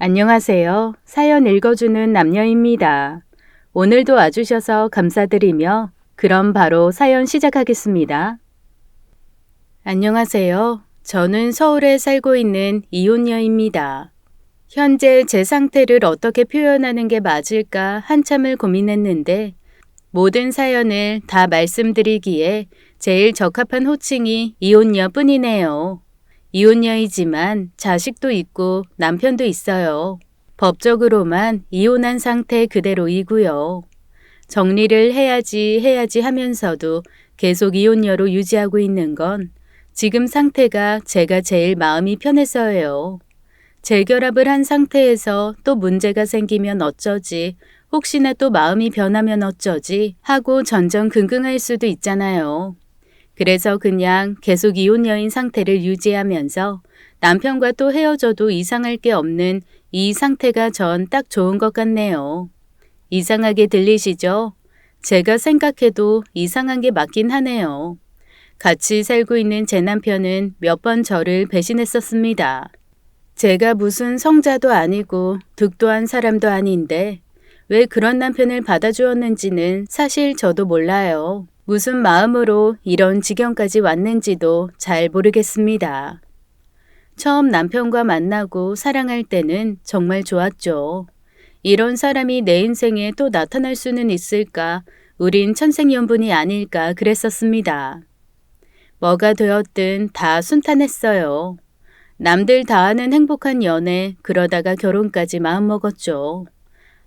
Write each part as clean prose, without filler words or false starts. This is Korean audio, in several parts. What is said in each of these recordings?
안녕하세요. 사연 읽어주는 남녀입니다. 오늘도 와주셔서 감사드리며 그럼 바로 사연 시작하겠습니다. 안녕하세요. 저는 서울에 살고 있는 이혼녀입니다. 현재 제 상태를 어떻게 표현하는 게 맞을까 한참을 고민했는데 모든 사연을 다 말씀드리기에 제일 적합한 호칭이 이혼녀뿐이네요. 이혼녀이지만 자식도 있고 남편도 있어요. 법적으로만 이혼한 상태 그대로이고요. 정리를 해야지 하면서도 계속 이혼녀로 유지하고 있는 건 지금 상태가 제가 제일 마음이 편해서예요. 재결합을 한 상태에서 또 문제가 생기면 어쩌지, 혹시나 또 마음이 변하면 어쩌지 하고 전전긍긍할 수도 있잖아요. 그래서 그냥 계속 이혼녀인 상태를 유지하면서 남편과 또 헤어져도 이상할 게 없는 이 상태가 전 딱 좋은 것 같네요. 이상하게 들리시죠? 제가 생각해도 이상한 게 맞긴 하네요. 같이 살고 있는 제 남편은 몇 번 저를 배신했었습니다. 제가 무슨 성자도 아니고 득도한 사람도 아닌데 왜 그런 남편을 받아주었는지는 사실 저도 몰라요. 무슨 마음으로 이런 지경까지 왔는지도 잘 모르겠습니다. 처음 남편과 만나고 사랑할 때는 정말 좋았죠. 이런 사람이 내 인생에 또 나타날 수는 있을까? 우린 천생연분이 아닐까 그랬었습니다. 뭐가 되었든 다 순탄했어요. 남들 다 아는 행복한 연애, 그러다가 결혼까지 마음먹었죠.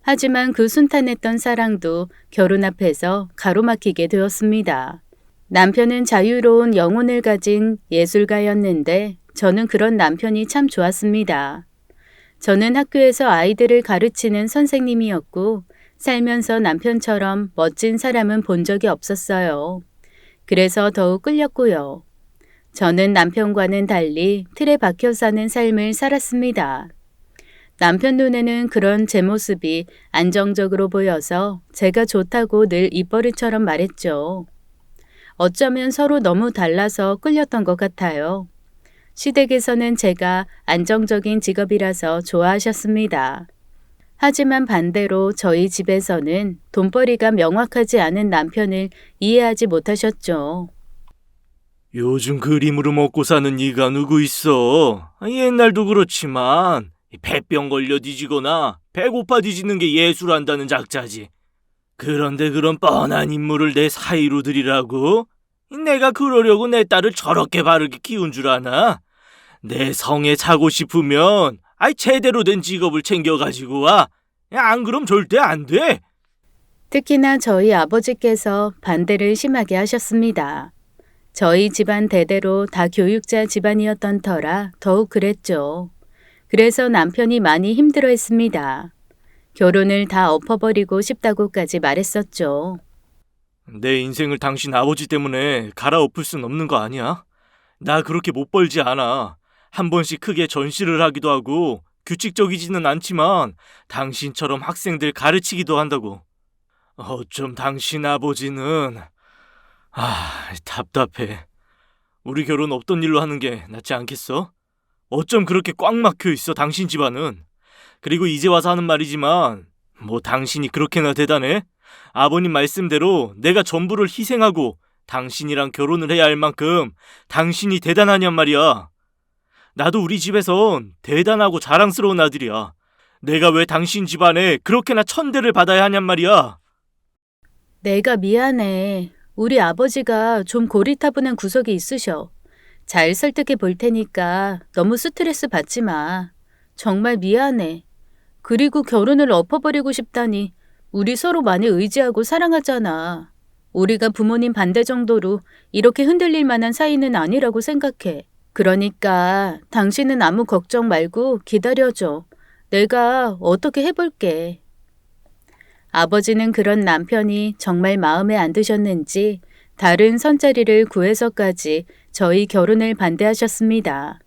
하지만 그 순탄했던 사랑도 결혼 앞에서 가로막히게 되었습니다. 남편은 자유로운 영혼을 가진 예술가였는데 저는 그런 남편이 참 좋았습니다. 저는 학교에서 아이들을 가르치는 선생님이었고 살면서 남편처럼 멋진 사람은 본 적이 없었어요. 그래서 더욱 끌렸고요. 저는 남편과는 달리 틀에 박혀 사는 삶을 살았습니다. 남편 눈에는 그런 제 모습이 안정적으로 보여서 제가 좋다고 늘 입버릇처럼 말했죠. 어쩌면 서로 너무 달라서 끌렸던 것 같아요. 시댁에서는 제가 안정적인 직업이라서 좋아하셨습니다. 하지만 반대로 저희 집에서는 돈벌이가 명확하지 않은 남편을 이해하지 못하셨죠. 요즘 그림으로 먹고 사는 이가 누구 있어? 옛날도 그렇지만 배병 걸려 뒤지거나 배고파 뒤지는 게 예술한다는 작자지. 그런데 그런 뻔한 인물을 내 사이로 들이라고? 내가 그러려고 내 딸을 저렇게 바르게 키운 줄 아나? 내 성에 차고 싶으면 제대로 된 직업을 챙겨가지고 와. 안 그럼 절대 안 돼. 특히나 저희 아버지께서 반대를 심하게 하셨습니다. 저희 집안 대대로 다 교육자 집안이었던 터라 더욱 그랬죠. 그래서 남편이 많이 힘들어했습니다. 결혼을 다 엎어버리고 싶다고까지 말했었죠. 내 인생을 당신 아버지 때문에 갈아엎을 순 없는 거 아니야? 나 그렇게 못 벌지 않아. 한 번씩 크게 전시를 하기도 하고 규칙적이지는 않지만 당신처럼 학생들 가르치기도 한다고. 어쩜 당신 아버지는... 답답해. 우리 결혼 없던 일로 하는 게 낫지 않겠어? 어쩜 그렇게 꽉 막혀 있어 당신 집안은. 그리고 이제 와서 하는 말이지만 뭐 당신이 그렇게나 대단해? 아버님 말씀대로 내가 전부를 희생하고 당신이랑 결혼을 해야 할 만큼 당신이 대단하냔 말이야. 나도 우리 집에선 대단하고 자랑스러운 아들이야. 내가 왜 당신 집안에 그렇게나 천대를 받아야 하냔 말이야. 내가 미안해. 우리 아버지가 좀 고리타분한 구석이 있으셔. 잘 설득해 볼 테니까 너무 스트레스 받지 마. 정말 미안해. 그리고 결혼을 엎어버리고 싶다니 우리 서로 많이 의지하고 사랑하잖아. 우리가 부모님 반대 정도로 이렇게 흔들릴 만한 사이는 아니라고 생각해. 그러니까 당신은 아무 걱정 말고 기다려줘. 내가 어떻게 해볼게. 아버지는 그런 남편이 정말 마음에 안 드셨는지 다른 선자리를 구해서까지 저희 결혼을 반대하셨습니다.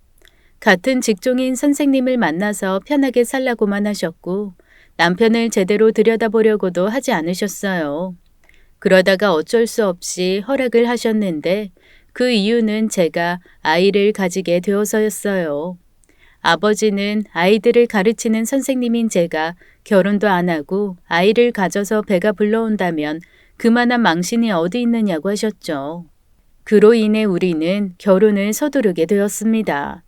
같은 직종인 선생님을 만나서 편하게 살라고만 하셨고 남편을 제대로 들여다보려고도 하지 않으셨어요. 그러다가 어쩔 수 없이 허락을 하셨는데 그 이유는 제가 아이를 가지게 되어서였어요. 아버지는 아이들을 가르치는 선생님인 제가 결혼도 안 하고 아이를 가져서 배가 불러온다면 그만한 망신이 어디 있느냐고 하셨죠. 그로 인해 우리는 결혼을 서두르게 되었습니다.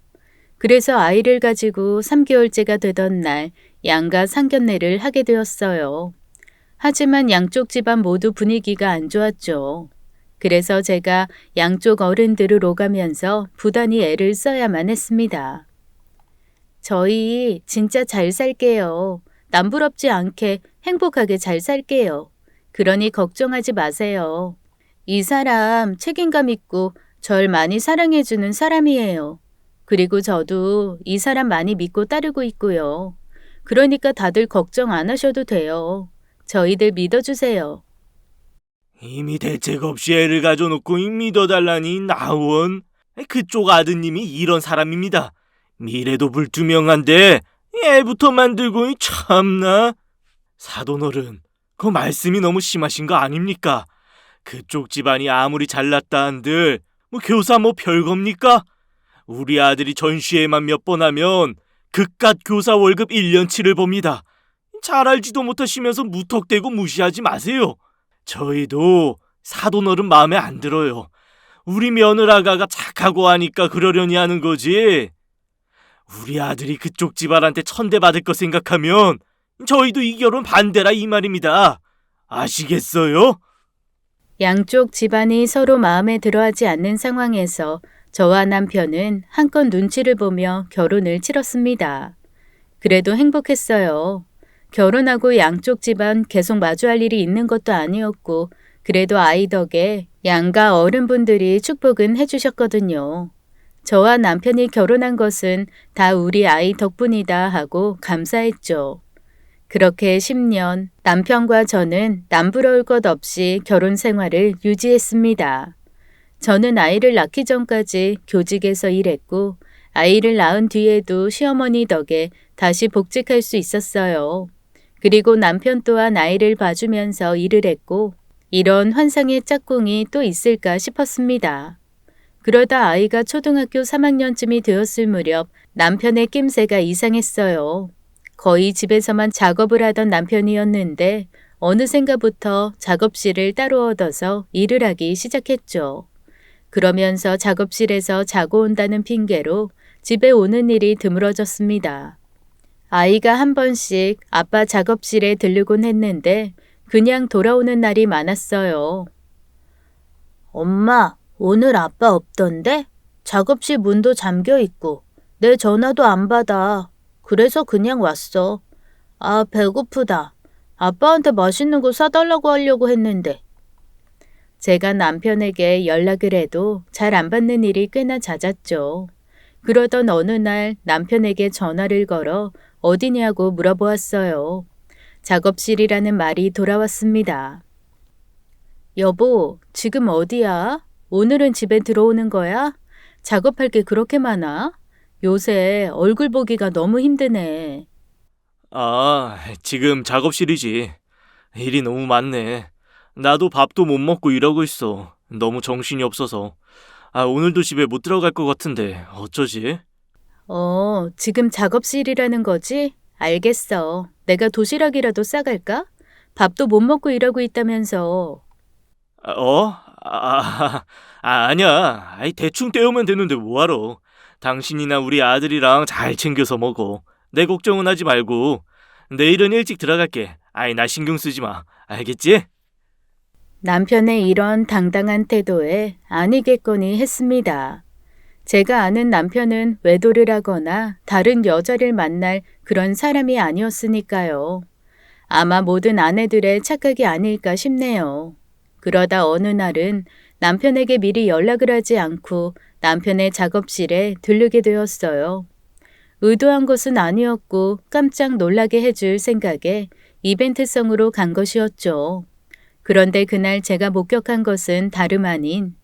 그래서 아이를 가지고 3개월째가 되던 날 양가 상견례를 하게 되었어요. 하지만 양쪽 집안 모두 분위기가 안 좋았죠. 그래서 제가 양쪽 어른들을 오가면서 부단히 애를 써야만 했습니다. 저희 진짜 잘 살게요. 남부럽지 않게 행복하게 잘 살게요. 그러니 걱정하지 마세요. 이 사람 책임감 있고 절 많이 사랑해주는 사람이에요. 그리고 저도 이 사람 많이 믿고 따르고 있고요. 그러니까 다들 걱정 안 하셔도 돼요. 저희들 믿어주세요. 이미 대책 없이 애를 가져놓고 믿어달라니 나원. 그쪽 아드님이 이런 사람입니다. 미래도 불투명한데 애부터 만들고 참나. 사돈어른, 그 말씀이 너무 심하신 거 아닙니까? 그쪽 집안이 아무리 잘났다 한들 교사 별겁니까? 우리 아들이 전시회만 몇 번 하면 그깟 교사 월급 1년치를 봅니다. 잘 알지도 못하시면서 무턱대고 무시하지 마세요. 저희도 사돈어른 마음에 안 들어요. 우리 며느라가가 착하고 하니까 그러려니 하는 거지. 우리 아들이 그쪽 집안한테 천대받을 거 생각하면 저희도 이 결혼 반대라 이 말입니다. 아시겠어요? 양쪽 집안이 서로 마음에 들어하지 않는 상황에서 저와 남편은 한껏 눈치를 보며 결혼을 치렀습니다. 그래도 행복했어요. 결혼하고 양쪽 집안 계속 마주할 일이 있는 것도 아니었고 그래도 아이 덕에 양가 어른분들이 축복은 해주셨거든요. 저와 남편이 결혼한 것은 다 우리 아이 덕분이다 하고 감사했죠. 그렇게 10년 남편과 저는 남부러울 것 없이 결혼 생활을 유지했습니다. 저는 아이를 낳기 전까지 교직에서 일했고 아이를 낳은 뒤에도 시어머니 덕에 다시 복직할 수 있었어요. 그리고 남편 또한 아이를 봐주면서 일을 했고 이런 환상의 짝꿍이 또 있을까 싶었습니다. 그러다 아이가 초등학교 3학년쯤이 되었을 무렵 남편의 낌새가 이상했어요. 거의 집에서만 작업을 하던 남편이었는데 어느샌가부터 작업실을 따로 얻어서 일을 하기 시작했죠. 그러면서 작업실에서 자고 온다는 핑계로 집에 오는 일이 드물어졌습니다. 아이가 한 번씩 아빠 작업실에 들르곤 했는데 그냥 돌아오는 날이 많았어요. 엄마, 오늘 아빠 없던데? 작업실 문도 잠겨 있고 내 전화도 안 받아. 그래서 그냥 왔어. 아, 배고프다. 아빠한테 맛있는 거 사달라고 하려고 했는데. 제가 남편에게 연락을 해도 잘 안 받는 일이 꽤나 잦았죠. 그러던 어느 날 남편에게 전화를 걸어 어디냐고 물어보았어요. 작업실이라는 말이 돌아왔습니다. 여보, 지금 어디야? 오늘은 집에 들어오는 거야? 작업할 게 그렇게 많아? 요새 얼굴 보기가 너무 힘드네. 아, 지금 작업실이지. 일이 너무 많네. 나도 밥도 못 먹고 일하고 있어. 너무 정신이 없어서. 오늘도 집에 못 들어갈 것 같은데 어쩌지? 지금 작업실이라는 거지? 알겠어. 내가 도시락이라도 싸갈까? 밥도 못 먹고 일하고 있다면서. 아니야. 대충 때우면 되는데 뭐하러. 당신이나 우리 아들이랑 잘 챙겨서 먹어. 내 걱정은 하지 말고. 내일은 일찍 들어갈게. 나 신경 쓰지 마. 알겠지? 남편의 이런 당당한 태도에 아니겠거니 했습니다. 제가 아는 남편은 외도를 하거나 다른 여자를 만날 그런 사람이 아니었으니까요. 아마 모든 아내들의 착각이 아닐까 싶네요. 그러다 어느 날은 남편에게 미리 연락을 하지 않고 남편의 작업실에 들르게 되었어요. 의도한 것은 아니었고 깜짝 놀라게 해줄 생각에 이벤트성으로 간 것이었죠. 그런데 그날 제가 목격한 것은 다름 아닌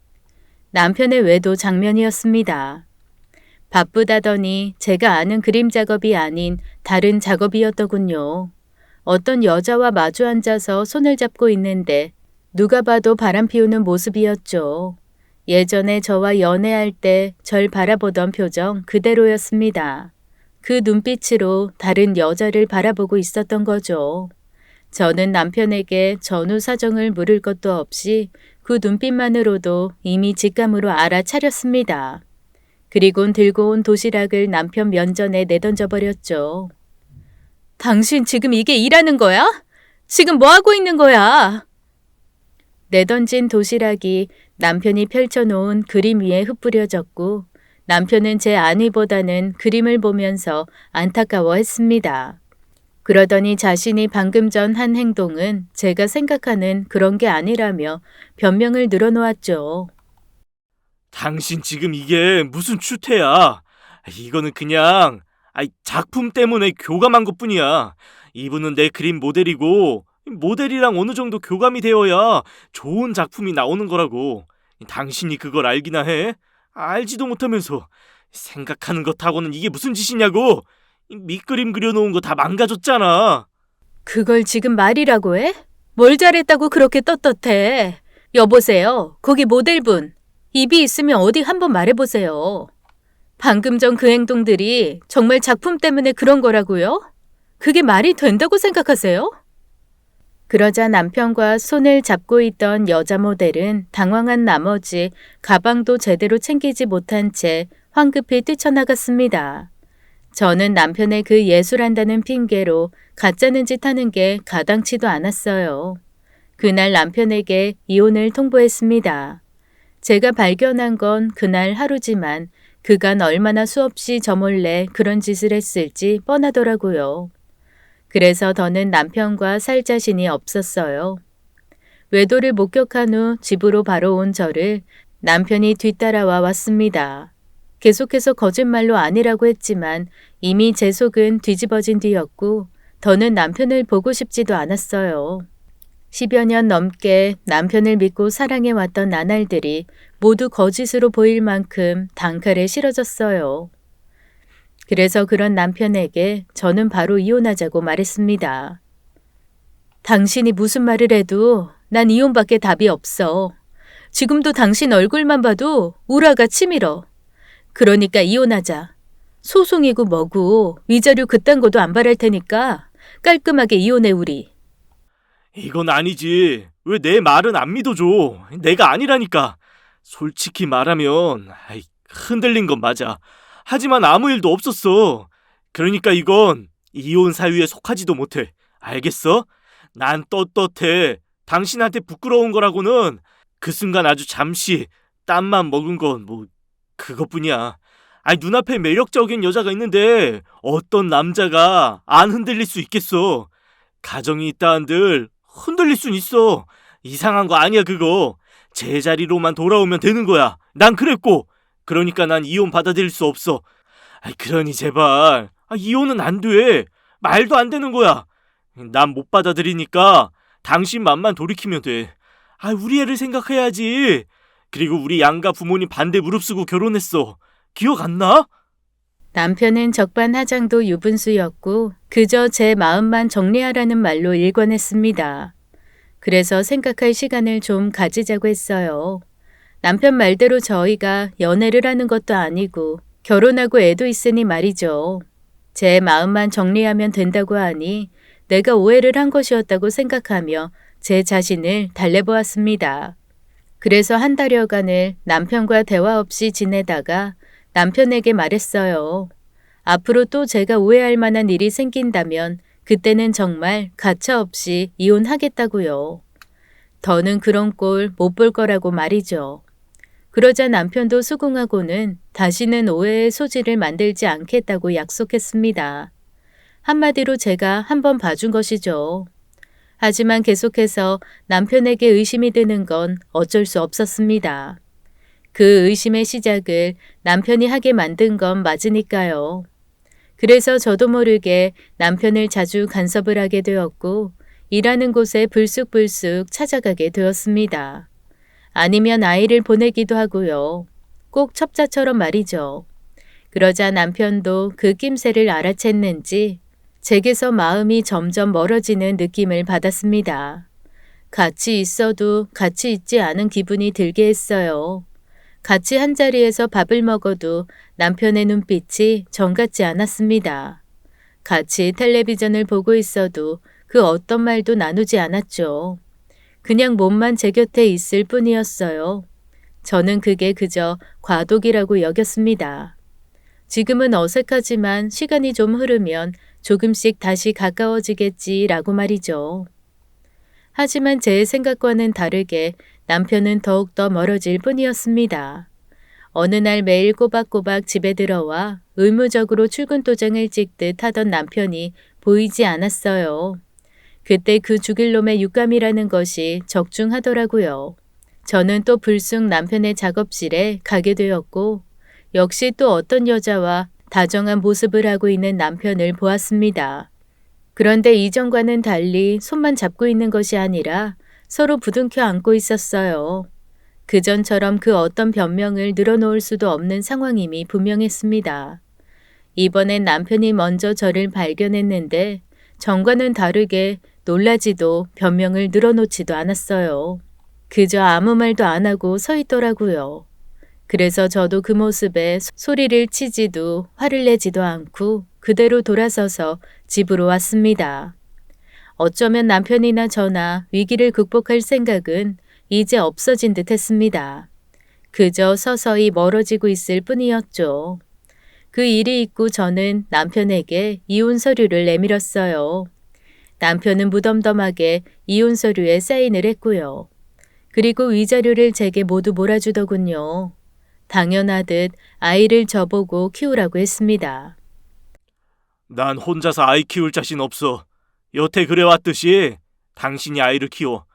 남편의 외도 장면이었습니다. 바쁘다더니 제가 아는 그림 작업이 아닌 다른 작업이었더군요. 어떤 여자와 마주 앉아서 손을 잡고 있는데 누가 봐도 바람 피우는 모습이었죠. 예전에 저와 연애할 때 절 바라보던 표정 그대로였습니다. 그 눈빛으로 다른 여자를 바라보고 있었던 거죠. 저는 남편에게 전후 사정을 물을 것도 없이 그 눈빛만으로도 이미 직감으로 알아차렸습니다. 그리곤 들고 온 도시락을 남편 면전에 내던져 버렸죠. 당신 지금 이게 일하는 거야? 지금 뭐 하고 있는 거야? 내던진 도시락이 남편이 펼쳐놓은 그림 위에 흩뿌려졌고 남편은 제 안위보다는 그림을 보면서 안타까워했습니다. 그러더니 자신이 방금 전 한 행동은 제가 생각하는 그런 게 아니라며 변명을 늘어놓았죠. 당신 지금 이게 무슨 추태야? 이거는 그냥 작품 때문에 교감한 것뿐이야. 이분은 내 그림 모델이고 모델이랑 어느 정도 교감이 되어야 좋은 작품이 나오는 거라고. 당신이 그걸 알기나 해? 알지도 못하면서 생각하는 것하고는 이게 무슨 짓이냐고. 밑그림 그려놓은 거 다 망가졌잖아. 그걸 지금 말이라고 해? 뭘 잘했다고 그렇게 떳떳해? 여보세요. 거기 모델분. 입이 있으면 어디 한번 말해보세요. 방금 전 그 행동들이 정말 작품 때문에 그런 거라고요? 그게 말이 된다고 생각하세요? 그러자 남편과 손을 잡고 있던 여자 모델은 당황한 나머지 가방도 제대로 챙기지 못한 채 황급히 뛰쳐나갔습니다. 저는 남편의 그 예술한다는 핑계로 가짜는 짓 하는 게 가당치도 않았어요. 그날 남편에게 이혼을 통보했습니다. 제가 발견한 건 그날 하루지만 그간 얼마나 수없이 저 몰래 그런 짓을 했을지 뻔하더라고요. 그래서 더는 남편과 살 자신이 없었어요. 외도를 목격한 후 집으로 바로 온 저를 남편이 뒤따라와 왔습니다. 계속해서 거짓말로 아니라고 했지만 이미 제 속은 뒤집어진 뒤였고 더는 남편을 보고 싶지도 않았어요. 10여 년 넘게 남편을 믿고 사랑해왔던 나날들이 모두 거짓으로 보일 만큼 단칼에 싫어졌어요. 그래서 그런 남편에게 저는 바로 이혼하자고 말했습니다. 당신이 무슨 말을 해도 난 이혼밖에 답이 없어. 지금도 당신 얼굴만 봐도 우라가 치밀어. 그러니까 이혼하자. 소송이고 뭐고 위자료 그딴 것도 안 바랄 테니까 깔끔하게 이혼해 우리. 이건 아니지. 왜 내 말은 안 믿어줘? 내가 아니라니까. 솔직히 말하면 흔들린 건 맞아. 하지만 아무 일도 없었어. 그러니까 이건 이혼 사유에 속하지도 못해. 알겠어? 난 떳떳해. 당신한테 부끄러운 거라고는 그 순간 아주 잠시 땀만 먹은 건 그것뿐이야. 눈앞에 매력적인 여자가 있는데 어떤 남자가 안 흔들릴 수 있겠어. 가정이 있다 한들 흔들릴 순 있어. 이상한 거 아니야 그거. 제자리로만 돌아오면 되는 거야. 난 그랬고. 그러니까 난 이혼 받아들일 수 없어. 그러니 제발. 이혼은 안 돼. 말도 안 되는 거야. 난 못 받아들이니까 당신 맘만 돌이키면 돼. 우리 애를 생각해야지. 그리고 우리 양가 부모님 반대 무릅쓰고 결혼했어. 기억 안 나? 남편은 적반하장도 유분수였고 그저 제 마음만 정리하라는 말로 일관했습니다. 그래서 생각할 시간을 좀 가지자고 했어요. 남편 말대로 저희가 연애를 하는 것도 아니고 결혼하고 애도 있으니 말이죠. 제 마음만 정리하면 된다고 하니 내가 오해를 한 것이었다고 생각하며 제 자신을 달래보았습니다. 그래서 한 달여간을 남편과 대화 없이 지내다가 남편에게 말했어요. 앞으로 또 제가 오해할 만한 일이 생긴다면 그때는 정말 가차없이 이혼하겠다고요. 더는 그런 꼴 못 볼 거라고 말이죠. 그러자 남편도 수긍하고는 다시는 오해의 소지를 만들지 않겠다고 약속했습니다. 한마디로 제가 한번 봐준 것이죠. 하지만 계속해서 남편에게 의심이 드는 건 어쩔 수 없었습니다. 그 의심의 시작을 남편이 하게 만든 건 맞으니까요. 그래서 저도 모르게 남편을 자주 간섭을 하게 되었고 일하는 곳에 불쑥불쑥 찾아가게 되었습니다. 아니면 아이를 보내기도 하고요. 꼭 첩자처럼 말이죠. 그러자 남편도 그 낌새를 알아챘는지 제게서 마음이 점점 멀어지는 느낌을 받았습니다. 같이 있어도 같이 있지 않은 기분이 들게 했어요. 같이 한자리에서 밥을 먹어도 남편의 눈빛이 정 같지 않았습니다. 같이 텔레비전을 보고 있어도 그 어떤 말도 나누지 않았죠. 그냥 몸만 제 곁에 있을 뿐이었어요. 저는 그게 그저 과독이라고 여겼습니다. 지금은 어색하지만 시간이 좀 흐르면 조금씩 다시 가까워지겠지라고 말이죠. 하지만 제 생각과는 다르게 남편은 더욱더 멀어질 뿐이었습니다. 어느 날 매일 꼬박꼬박 집에 들어와 의무적으로 출근 도장을 찍듯 하던 남편이 보이지 않았어요. 그때 그 죽일 놈의 육감이라는 것이 적중하더라고요. 저는 또 불쑥 남편의 작업실에 가게 되었고 역시 또 어떤 여자와 다정한 모습을 하고 있는 남편을 보았습니다. 그런데 이전과는 달리 손만 잡고 있는 것이 아니라 서로 부둥켜 안고 있었어요. 그전처럼 그 어떤 변명을 늘어놓을 수도 없는 상황임이 분명했습니다. 이번엔 남편이 먼저 저를 발견했는데 전과는 다르게 놀라지도 변명을 늘어놓지도 않았어요. 그저 아무 말도 안 하고 서 있더라고요. 그래서 저도 그 모습에 소리를 치지도 화를 내지도 않고 그대로 돌아서서 집으로 왔습니다. 어쩌면 남편이나 저나 위기를 극복할 생각은 이제 없어진 듯 했습니다. 그저 서서히 멀어지고 있을 뿐이었죠. 그 일이 있고 저는 남편에게 이혼 서류를 내밀었어요. 남편은 무덤덤하게 이혼 서류에 사인을 했고요. 그리고 위자료를 제게 모두 몰아주더군요. 당연하듯 아이를 저보고 키우라고 했습니다. 난 혼자서 아이 키울 자신 없어. 여태 그래왔듯이 당신이 아이를 키워.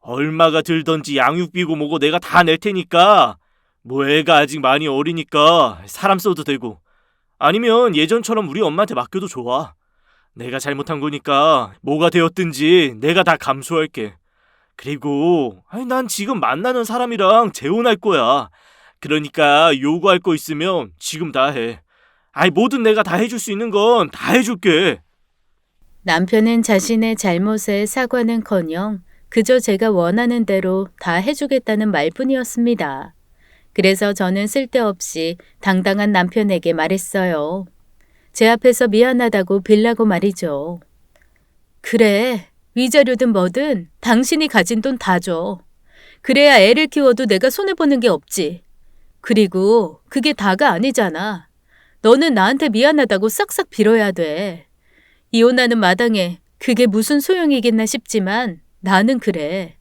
얼마가 들던지 양육비고 뭐고 내가 다 낼 테니까 뭐 애가 아직 많이 어리니까 사람 써도 되고 아니면 예전처럼 우리 엄마한테 맡겨도 좋아. 내가 잘못한 거니까 뭐가 되었든지 내가 다 감수할게. 그리고 난 지금 만나는 사람이랑 재혼할 거야. 그러니까 요구할 거 있으면 지금 다 해. 뭐든 내가 다 해줄 수 있는 건 다 해줄게. 남편은 자신의 잘못에 사과는커녕 그저 제가 원하는 대로 다 해주겠다는 말뿐이었습니다. 그래서 저는 쓸데없이 당당한 남편에게 말했어요. 제 앞에서 미안하다고 빌라고 말이죠. 그래, 위자료든 뭐든 당신이 가진 돈 다 줘. 그래야 애를 키워도 내가 손해보는 게 없지. 그리고 그게 다가 아니잖아. 너는 나한테 미안하다고 싹싹 빌어야 돼. 이혼하는 마당에 그게 무슨 소용이겠나 싶지만 나는 그래.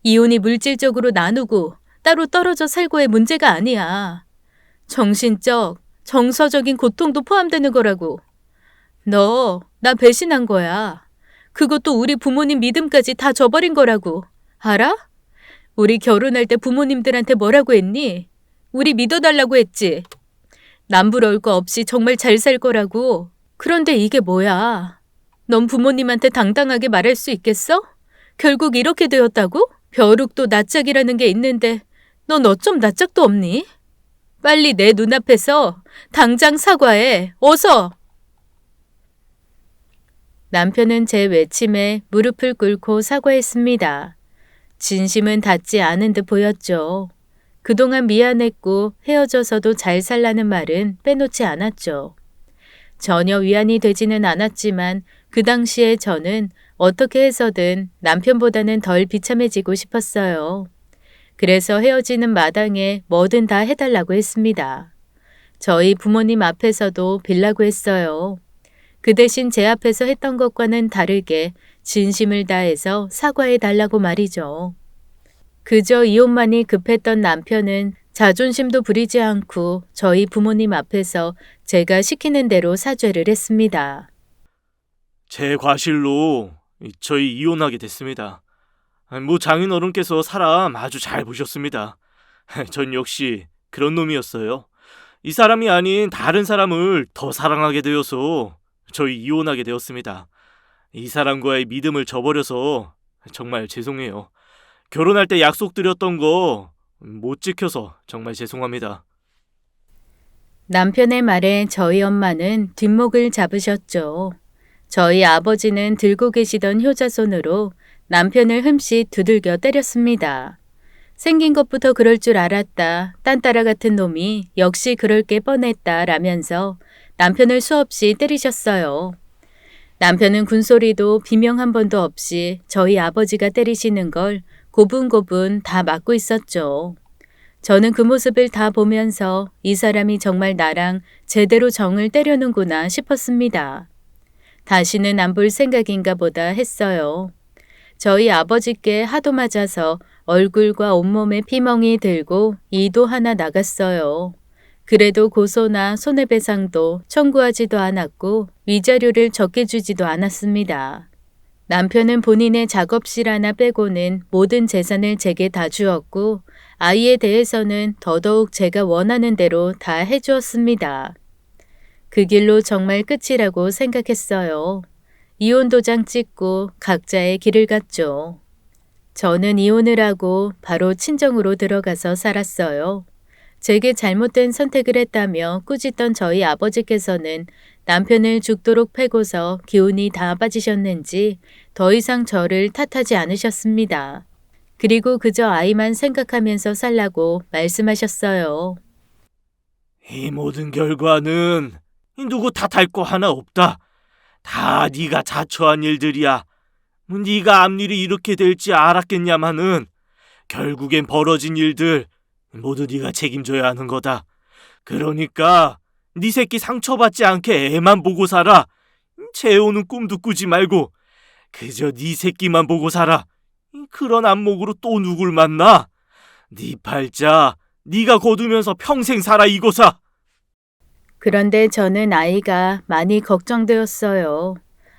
이혼이 물질적으로 나누고 따로 떨어져 살고의 문제가 아니야. 정신적, 정서적인 고통도 포함되는 거라고. 너, 나 배신한 거야. 그것도 우리 부모님 믿음까지 다 저버린 거라고. 알아? 우리 결혼할 때 부모님들한테 뭐라고 했니? 우리 믿어달라고 했지. 남부러울 거 없이 정말 잘 살 거라고. 그런데 이게 뭐야? 넌 부모님한테 당당하게 말할 수 있겠어? 결국 이렇게 되었다고? 벼룩도 낯짝이라는 게 있는데 넌 어쩜 낯짝도 없니? 빨리 내 눈앞에서 당장 사과해. 어서! 남편은 제 외침에 무릎을 꿇고 사과했습니다. 진심은 닿지 않은 듯 보였죠. 그동안 미안했고 헤어져서도 잘 살라는 말은 빼놓지 않았죠. 전혀 위안이 되지는 않았지만 그 당시에 저는 어떻게 해서든 남편보다는 덜 비참해지고 싶었어요. 그래서 헤어지는 마당에 뭐든 다 해달라고 했습니다. 저희 부모님 앞에서도 빌라고 했어요. 그 대신 제 앞에서 했던 것과는 다르게 진심을 다해서 사과해달라고 말이죠. 그저 이혼만이 급했던 남편은 자존심도 부리지 않고 저희 부모님 앞에서 제가 시키는 대로 사죄를 했습니다. 제 과실로 저희 이혼하게 됐습니다. 장인어른께서 사람 아주 잘 보셨습니다. 전 역시 그런 놈이었어요. 이 사람이 아닌 다른 사람을 더 사랑하게 되어서 저희 이혼하게 되었습니다. 이 사람과의 믿음을 저버려서 정말 죄송해요. 결혼할 때 약속드렸던 거 못 지켜서 정말 죄송합니다. 남편의 말에 저희 엄마는 뒷목을 잡으셨죠. 저희 아버지는 들고 계시던 효자손으로 남편을 흠씬 두들겨 때렸습니다. 생긴 것부터 그럴 줄 알았다. 딴따라 같은 놈이 역시 그럴 게 뻔했다 라면서 남편을 수없이 때리셨어요. 남편은 군소리도 비명 한 번도 없이 저희 아버지가 때리시는 걸 고분고분 다 맞고 있었죠. 저는 그 모습을 다 보면서 이 사람이 정말 나랑 제대로 정을 때려는구나 싶었습니다. 다시는 안 볼 생각인가 보다 했어요. 저희 아버지께 하도 맞아서 얼굴과 온몸에 피멍이 들고 이도 하나 나갔어요. 그래도 고소나 손해배상도 청구하지도 않았고 위자료를 적게 주지도 않았습니다. 남편은 본인의 작업실 하나 빼고는 모든 재산을 제게 다 주었고 아이에 대해서는 더더욱 제가 원하는 대로 다 해주었습니다. 그 길로 정말 끝이라고 생각했어요. 이혼 도장 찍고 각자의 길을 갔죠. 저는 이혼을 하고 바로 친정으로 들어가서 살았어요. 제게 잘못된 선택을 했다며 꾸짖던 저희 아버지께서는 남편을 죽도록 패고서 기운이 다 빠지셨는지 더 이상 저를 탓하지 않으셨습니다. 그리고 그저 아이만 생각하면서 살라고 말씀하셨어요. 이 모든 결과는 누구 탓할 거 하나 없다. 다 네가 자초한 일들이야. 네가 앞일이 이렇게 될지 알았겠냐마는 결국엔 벌어진 일들 모두 네가 책임져야 하는 거다. 그러니까 네 새끼 상처받지 않게 애만 보고 살아. 재혼은 꿈도 꾸지 말고 그저 네 새끼만 보고 살아. 그런 안목으로 또 누굴 만나? 네 팔자 네가 거두면서 평생 살아 이거사. 그런데 저는 아이가 많이 걱정되었어요.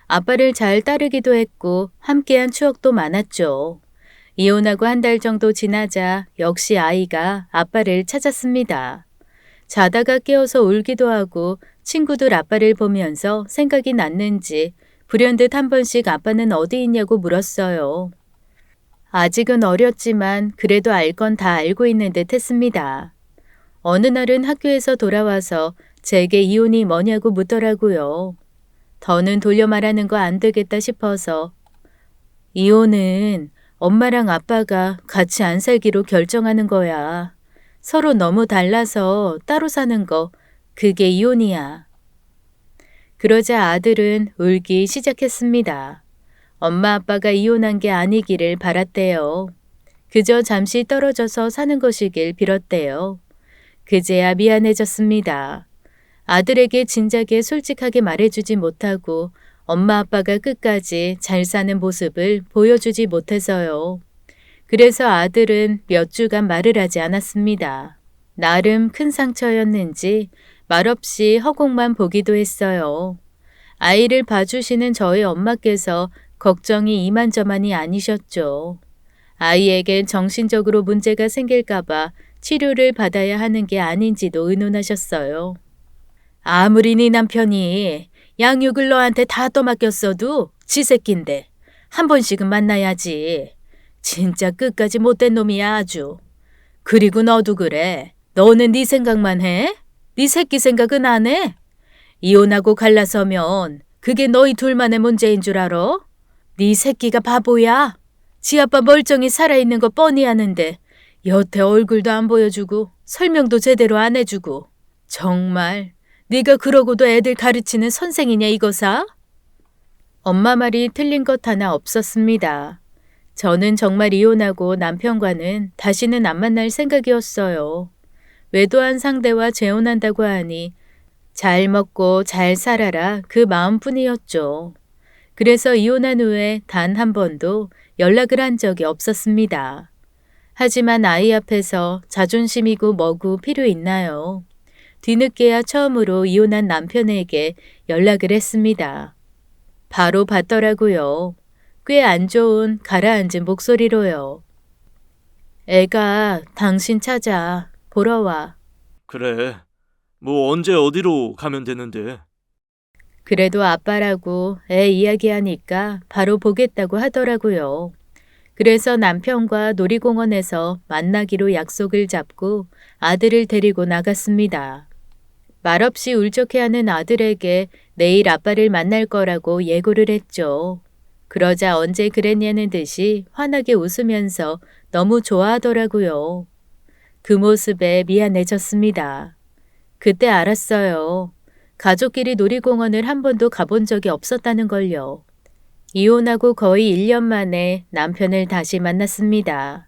아빠를 잘 따르기도 했고 함께한 추억도 많았죠. 이혼하고 한 달 정도 지나자 역시 아이가 아빠를 찾았습니다. 자다가 깨어서 울기도 하고 친구들 아빠를 보면서 생각이 났는지 불현듯 한 번씩 아빠는 어디 있냐고 물었어요. 아직은 어렸지만 그래도 알 건 다 알고 있는 듯 했습니다. 어느 날은 학교에서 돌아와서 제게 이혼이 뭐냐고 묻더라고요. 더는 돌려 말하는 거 안 되겠다 싶어서 이혼은 엄마랑 아빠가 같이 안 살기로 결정하는 거야. 서로 너무 달라서 따로 사는 거 그게 이혼이야. 그러자 아들은 울기 시작했습니다. 엄마 아빠가 이혼한 게 아니기를 바랐대요. 그저 잠시 떨어져서 사는 것이길 빌었대요. 그제야 미안해졌습니다. 아들에게 진작에 솔직하게 말해주지 못하고 엄마 아빠가 끝까지 잘 사는 모습을 보여주지 못해서요. 그래서 아들은 몇 주간 말을 하지 않았습니다. 나름 큰 상처였는지 말없이 허공만 보기도 했어요. 아이를 봐주시는 저희 엄마께서 걱정이 이만저만이 아니셨죠. 아이에게 정신적으로 문제가 생길까봐 치료를 받아야 하는 게 아닌지도 의논하셨어요. 아무리 네 남편이 양육을 너한테 다 떠맡겼어도 지 새끼인데 한 번씩은 만나야지. 진짜 끝까지 못된 놈이야 아주. 그리고 너도 그래. 너는 네 생각만 해? 네 새끼 생각은 안 해? 이혼하고 갈라서면 그게 너희 둘만의 문제인 줄 알아? 네 새끼가 바보야. 지 아빠 멀쩡히 살아있는 거 뻔히 아는데 여태 얼굴도 안 보여주고 설명도 제대로 안 해주고 정말 네가 그러고도 애들 가르치는 선생이냐 이거사? 엄마 말이 틀린 것 하나 없었습니다. 저는 정말 이혼하고 남편과는 다시는 안 만날 생각이었어요. 외도한 상대와 재혼한다고 하니 잘 먹고 잘 살아라 그 마음뿐이었죠. 그래서 이혼한 후에 단 한 번도 연락을 한 적이 없었습니다. 하지만 아이 앞에서 자존심이고 뭐고 필요 있나요? 뒤늦게야 처음으로 이혼한 남편에게 연락을 했습니다. 바로 받더라고요. 꽤 안 좋은 가라앉은 목소리로요. 애가 당신 찾아 보러 와. 그래. 뭐 언제 어디로 가면 되는데. 그래도 아빠라고 애 이야기하니까 바로 보겠다고 하더라고요. 그래서 남편과 놀이공원에서 만나기로 약속을 잡고 아들을 데리고 나갔습니다. 말없이 울적해하는 아들에게 내일 아빠를 만날 거라고 예고를 했죠. 그러자 언제 그랬냐는 듯이 환하게 웃으면서 너무 좋아하더라고요. 그 모습에 미안해졌습니다. 그때 알았어요. 가족끼리 놀이공원을 한 번도 가본 적이 없었다는 걸요. 이혼하고 거의 1년 만에 남편을 다시 만났습니다.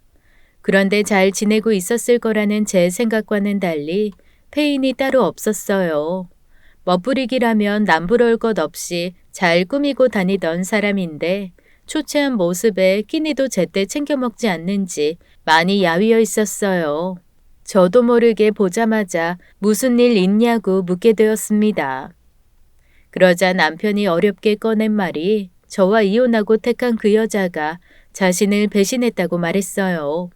그런데 잘 지내고 있었을 거라는 제 생각과는 달리 페인이 따로 없었어요. 멋부리기라면 남부러울 것 없이 잘 꾸미고 다니던 사람인데 초췌한 모습에 끼니도 제때 챙겨 먹지 않는지 많이 야위어 있었어요. 저도 모르게 보자마자 무슨 일 있냐고 묻게 되었습니다. 그러자 남편이 어렵게 꺼낸 말이 저와 이혼하고 택한 그 여자가 자신을 배신했다고 말했어요.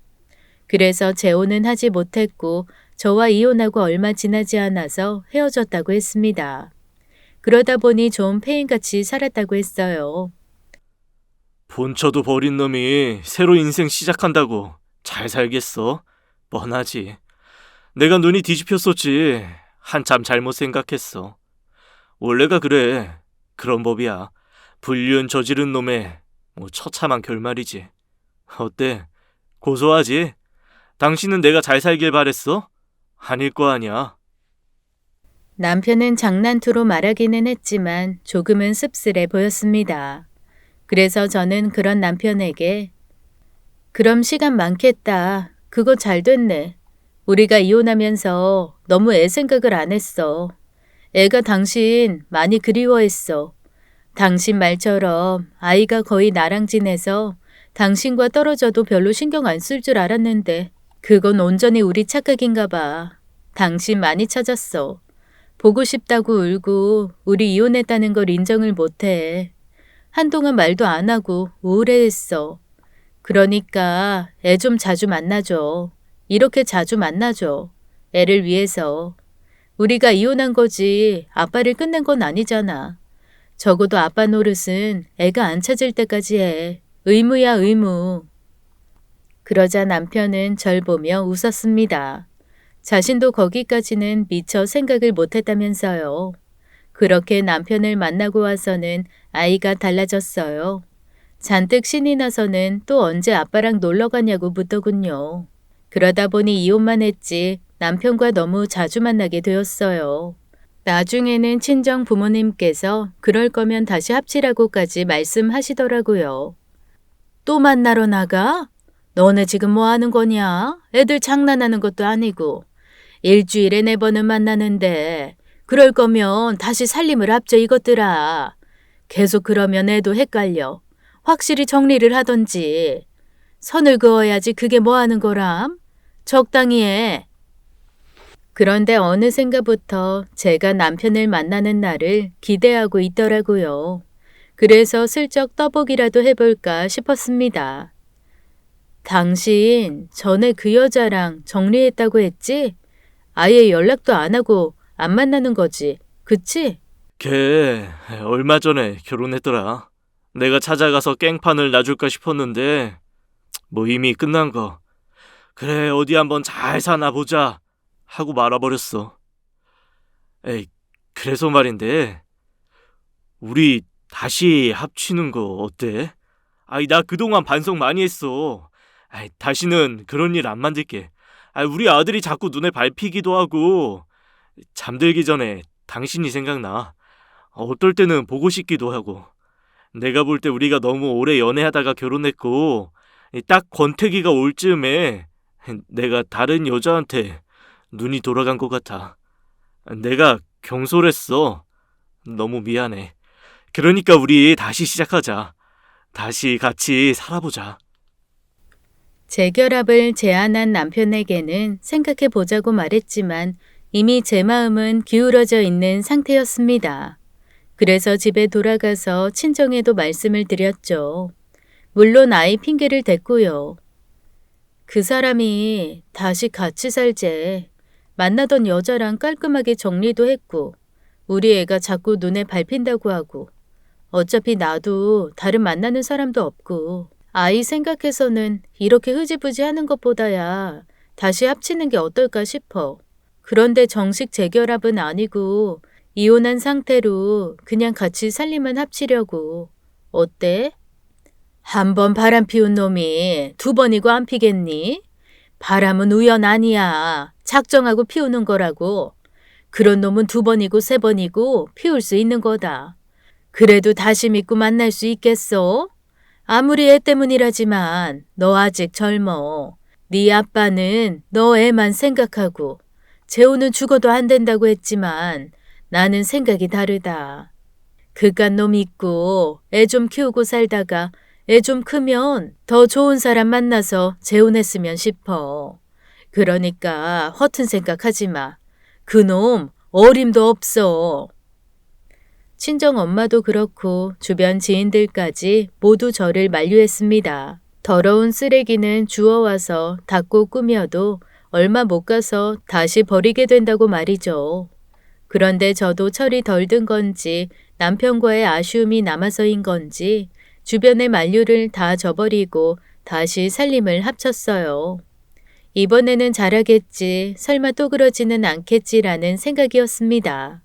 그래서 재혼은 하지 못했고 저와 이혼하고 얼마 지나지 않아서 헤어졌다고 했습니다. 그러다 보니 좀 페인같이 살았다고 했어요. 본처도 버린 놈이 새로 인생 시작한다고 잘 살겠어? 뻔하지. 내가 눈이 뒤집혔었지. 한참 잘못 생각했어. 원래가 그래. 그런 법이야. 불륜 저지른 놈의 처참한 결말이지. 어때? 고소하지? 당신은 내가 잘 살길 바랬어? 아닐 거 아니야. 남편은 장난투로 말하기는 했지만 조금은 씁쓸해 보였습니다. 그래서 저는 그런 남편에게 그럼 시간 많겠다. 그거 잘 됐네. 우리가 이혼하면서 너무 애 생각을 안 했어. 애가 당신 많이 그리워했어. 당신 말처럼 아이가 거의 나랑 지내서 당신과 떨어져도 별로 신경 안 쓸 줄 알았는데 그건 온전히 우리 착각인가 봐. 당신 많이 찾았어. 보고 싶다고 울고 우리 이혼했다는 걸 인정을 못해. 한동안 말도 안 하고 우울해했어. 그러니까 애 좀 자주 만나줘. 이렇게 자주 만나줘. 애를 위해서. 우리가 이혼한 거지 아빠를 끝낸 건 아니잖아. 적어도 아빠 노릇은 애가 안 찾을 때까지 해. 의무야 의무. 그러자 남편은 절 보며 웃었습니다. 자신도 거기까지는 미처 생각을 못했다면서요. 그렇게 남편을 만나고 와서는 아이가 달라졌어요. 잔뜩 신이 나서는 또 언제 아빠랑 놀러 가냐고 묻더군요. 그러다 보니 이혼만 했지 남편과 너무 자주 만나게 되었어요. 나중에는 친정 부모님께서 그럴 거면 다시 합치라고까지 말씀하시더라고요. 또 만나러 나가? 너네 지금 뭐 하는 거냐? 애들 장난하는 것도 아니고. 일주일에 4번은 만나는데 그럴 거면 다시 살림을 합쳐 이것들아. 계속 그러면 애도 헷갈려. 확실히 정리를 하던지. 선을 그어야지 그게 뭐 하는 거람? 적당히 해. 그런데 어느샌가부터 제가 남편을 만나는 날을 기대하고 있더라고요. 그래서 슬쩍 떠보기라도 해볼까 싶었습니다. 당신 전에 그 여자랑 정리했다고 했지? 아예 연락도 안 하고 안 만나는 거지. 그치? 걔 얼마 전에 결혼했더라. 내가 찾아가서 깽판을 놔줄까 싶었는데 이미 끝난 거. 그래 어디 한번 잘 사나 보자 하고 말아버렸어. 에이 그래서 말인데 우리 다시 합치는 거 어때? 아이 나 그동안 반성 많이 했어. 아이 다시는 그런 일 안 만들게. 우리 아들이 자꾸 눈에 밟히기도 하고 잠들기 전에 당신이 생각나. 어떨 때는 보고 싶기도 하고. 내가 볼 때 우리가 너무 오래 연애하다가 결혼했고 딱 권태기가 올 즈음에 내가 다른 여자한테 눈이 돌아간 것 같아. 내가 경솔했어. 너무 미안해. 그러니까 우리 다시 시작하자. 다시 같이 살아보자. 재결합을 제안한 남편에게는 생각해 보자고 말했지만 이미 제 마음은 기울어져 있는 상태였습니다. 그래서 집에 돌아가서 친정에도 말씀을 드렸죠. 물론 아이 핑계를 댔고요. 그 사람이 다시 같이 살재. 만나던 여자랑 깔끔하게 정리도 했고 우리 애가 자꾸 눈에 밟힌다고 하고 어차피 나도 다른 만나는 사람도 없고 아이 생각해서는 이렇게 흐지부지 하는 것보다야 다시 합치는 게 어떨까 싶어. 그런데 정식 재결합은 아니고 이혼한 상태로 그냥 같이 살림만 합치려고. 어때? 한 번 바람 피운 놈이 두 번이고 안 피겠니? 바람은 우연 아니야. 작정하고 피우는 거라고. 그런 놈은 두 번이고 세 번이고 피울 수 있는 거다. 그래도 다시 믿고 만날 수 있겠어? 아무리 애 때문이라지만 너 아직 젊어. 네 아빠는 너 애만 생각하고 재호는 죽어도 안 된다고 했지만 나는 생각이 다르다. 그깟 놈 있고 애 좀 키우고 살다가 애 좀 크면 더 좋은 사람 만나서 재혼했으면 싶어. 그러니까 허튼 생각하지 마. 그놈 어림도 없어. 친정 엄마도 그렇고 주변 지인들까지 모두 저를 만류했습니다. 더러운 쓰레기는 주워와서 닦고 꾸며도 얼마 못 가서 다시 버리게 된다고 말이죠. 그런데 저도 철이 덜 든 건지 남편과의 아쉬움이 남아서인 건지 주변의 만류를 다 저버리고 다시 살림을 합쳤어요. 이번에는 잘하겠지, 설마 또 그러지는 않겠지라는 생각이었습니다.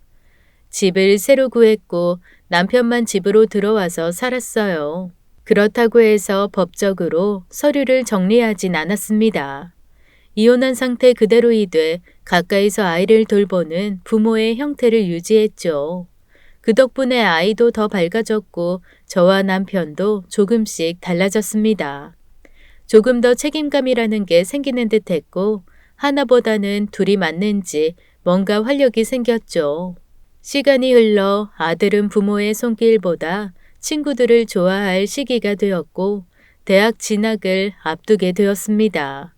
집을 새로 구했고 남편만 집으로 들어와서 살았어요. 그렇다고 해서 법적으로 서류를 정리하진 않았습니다. 이혼한 상태 그대로이되 가까이서 아이를 돌보는 부모의 형태를 유지했죠. 그 덕분에 아이도 더 밝아졌고 저와 남편도 조금씩 달라졌습니다. 조금 더 책임감이라는 게 생기는 듯 했고 하나보다는 둘이 맞는지 뭔가 활력이 생겼죠. 시간이 흘러 아들은 부모의 손길보다 친구들을 좋아할 시기가 되었고 대학 진학을 앞두게 되었습니다.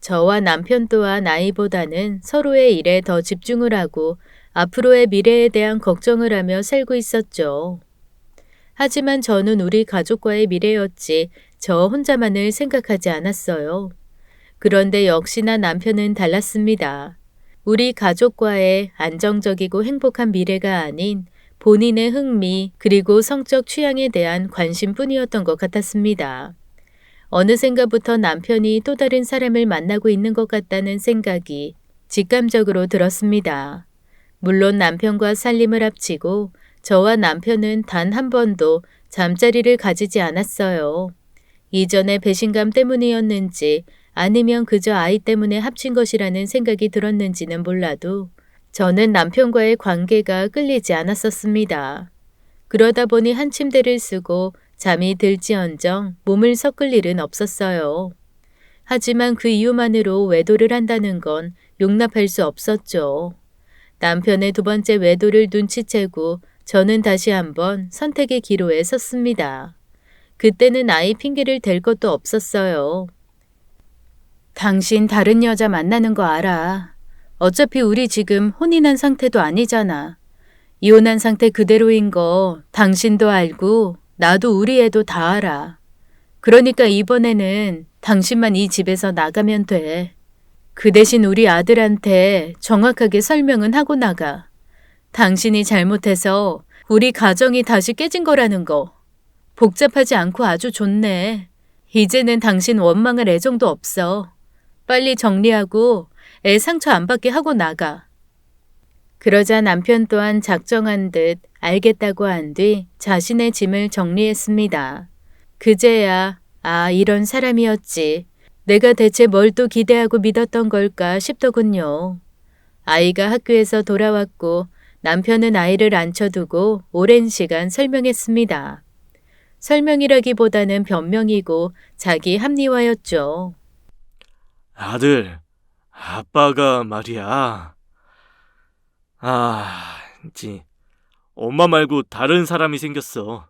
저와 남편 또한 아이보다는 서로의 일에 더 집중을 하고 앞으로의 미래에 대한 걱정을 하며 살고 있었죠. 하지만 저는 우리 가족과의 미래였지 저 혼자만을 생각하지 않았어요. 그런데 역시나 남편은 달랐습니다. 우리 가족과의 안정적이고 행복한 미래가 아닌 본인의 흥미 그리고 성적 취향에 대한 관심뿐이었던 것 같았습니다. 어느샌가부터 남편이 또 다른 사람을 만나고 있는 것 같다는 생각이 직감적으로 들었습니다. 물론 남편과 살림을 합치고 저와 남편은 단 한 번도 잠자리를 가지지 않았어요. 이전의 배신감 때문이었는지 아니면 그저 아이 때문에 합친 것이라는 생각이 들었는지는 몰라도 저는 남편과의 관계가 끌리지 않았었습니다. 그러다 보니 한 침대를 쓰고 잠이 들지언정 몸을 섞을 일은 없었어요. 하지만 그 이유만으로 외도를 한다는 건 용납할 수 없었죠. 남편의 두 번째 외도를 눈치채고 저는 다시 한번 선택의 기로에 섰습니다. 그때는 아이 핑계를 댈 것도 없었어요. 당신 다른 여자 만나는 거 알아. 어차피 우리 지금 혼인한 상태도 아니잖아. 이혼한 상태 그대로인 거 당신도 알고 나도 우리 애도 다 알아. 그러니까 이번에는 당신만 이 집에서 나가면 돼. 그 대신 우리 아들한테 정확하게 설명은 하고 나가. 당신이 잘못해서 우리 가정이 다시 깨진 거라는 거. 복잡하지 않고 아주 좋네. 이제는 당신 원망할 애정도 없어. 빨리 정리하고 애 상처 안 받게 하고 나가. 그러자 남편 또한 작정한 듯 알겠다고 한 뒤 자신의 짐을 정리했습니다. 그제야 이런 사람이었지. 내가 대체 뭘 또 기대하고 믿었던 걸까 싶더군요. 아이가 학교에서 돌아왔고 남편은 아이를 앉혀두고 오랜 시간 설명했습니다. 설명이라기보다는 변명이고 자기 합리화였죠. 아들, 아빠가 말이야. 엄마 말고 다른 사람이 생겼어.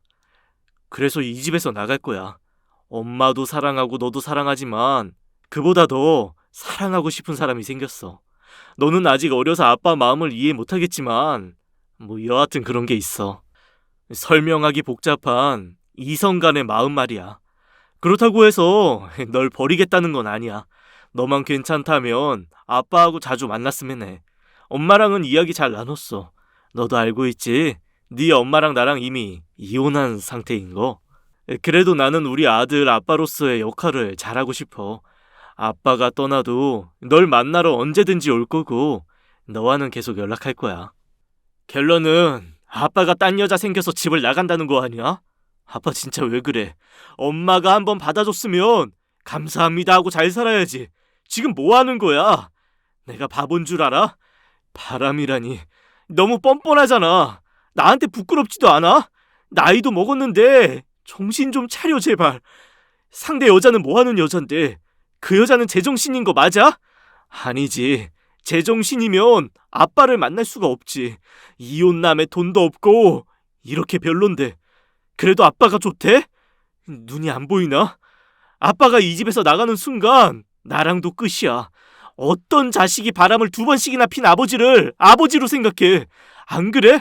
그래서 이 집에서 나갈 거야. 엄마도 사랑하고 너도 사랑하지만 그보다 더 사랑하고 싶은 사람이 생겼어. 너는 아직 어려서 아빠 마음을 이해 못하겠지만 여하튼 그런 게 있어. 설명하기 복잡한 이성 간의 마음 말이야. 그렇다고 해서 널 버리겠다는 건 아니야. 너만 괜찮다면 아빠하고 자주 만났으면 해. 엄마랑은 이야기 잘 나눴어. 너도 알고 있지? 네 엄마랑 나랑 이미 이혼한 상태인 거. 그래도 나는 우리 아들 아빠로서의 역할을 잘하고 싶어. 아빠가 떠나도 널 만나러 언제든지 올 거고 너와는 계속 연락할 거야. 결론은 아빠가 딴 여자 생겨서 집을 나간다는 거 아니야? 아빠 진짜 왜 그래? 엄마가 한번 받아줬으면 감사합니다 하고 잘 살아야지. 지금 뭐 하는 거야? 내가 바본 줄 알아? 바람이라니. 너무 뻔뻔하잖아. 나한테 부끄럽지도 않아? 나이도 먹었는데 정신 좀 차려 제발. 상대 여자는 뭐 하는 여잔데 그 여자는 제정신인 거 맞아? 아니지. 제정신이면 아빠를 만날 수가 없지. 이혼남에 돈도 없고 이렇게 별론데 그래도 아빠가 좋대? 눈이 안 보이나? 아빠가 이 집에서 나가는 순간 나랑도 끝이야. 어떤 자식이 바람을 2번씩이나 핀 아버지를 아버지로 생각해. 안 그래?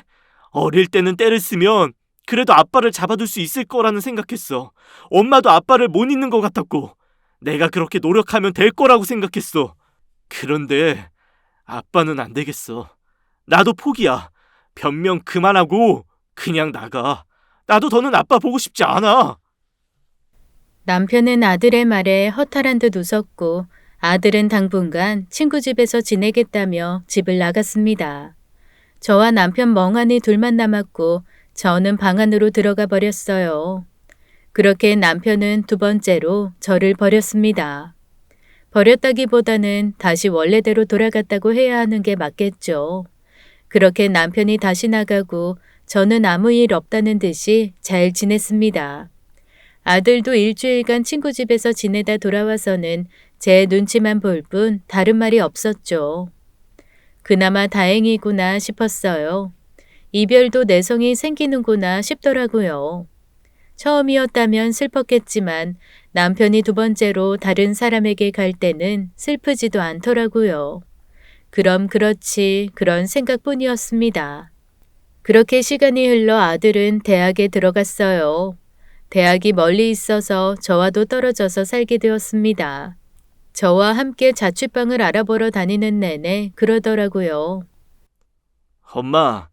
어릴 때는 때를 쓰면 그래도 아빠를 잡아둘 수 있을 거라는 생각했어. 엄마도 아빠를 못 잊는 것 같았고 내가 그렇게 노력하면 될 거라고 생각했어. 그런데 아빠는 안 되겠어. 나도 포기야. 변명 그만하고 그냥 나가. 나도 더는 아빠 보고 싶지 않아. 남편은 아들의 말에 허탈한 듯 웃었고 아들은 당분간 친구 집에서 지내겠다며 집을 나갔습니다. 저와 남편 멍하니 둘만 남았고 저는 방 안으로 들어가 버렸어요. 그렇게 남편은 2번째로 저를 버렸습니다. 버렸다기보다는 다시 원래대로 돌아갔다고 해야 하는 게 맞겠죠. 그렇게 남편이 다시 나가고 저는 아무 일 없다는 듯이 잘 지냈습니다. 아들도 일주일간 친구 집에서 지내다 돌아와서는 제 눈치만 볼 뿐 다른 말이 없었죠. 그나마 다행이구나 싶었어요. 이별도 내성이 생기는구나 싶더라고요. 처음이었다면 슬펐겠지만 남편이 2번째로 다른 사람에게 갈 때는 슬프지도 않더라고요. 그럼 그렇지 그런 생각뿐이었습니다. 그렇게 시간이 흘러 아들은 대학에 들어갔어요. 대학이 멀리 있어서 저와도 떨어져서 살게 되었습니다. 저와 함께 자취방을 알아보러 다니는 내내 그러더라고요. 엄마,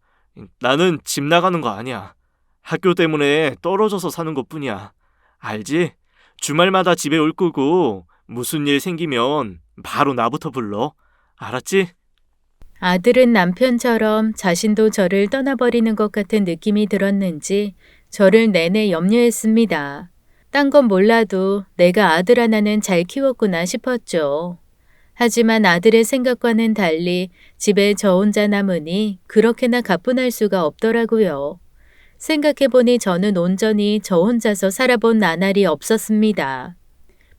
나는 집 나가는 거 아니야. 학교 때문에 떨어져서 사는 것뿐이야. 알지? 주말마다 집에 올 거고 무슨 일 생기면 바로 나부터 불러. 알았지? 아들은 남편처럼 자신도 저를 떠나버리는 것 같은 느낌이 들었는지 저를 내내 염려했습니다. 딴 건 몰라도 내가 아들 하나는 잘 키웠구나 싶었죠. 하지만 아들의 생각과는 달리 집에 저 혼자 남으니 그렇게나 가뿐할 수가 없더라고요. 생각해보니 저는 온전히 저 혼자서 살아본 나날이 없었습니다.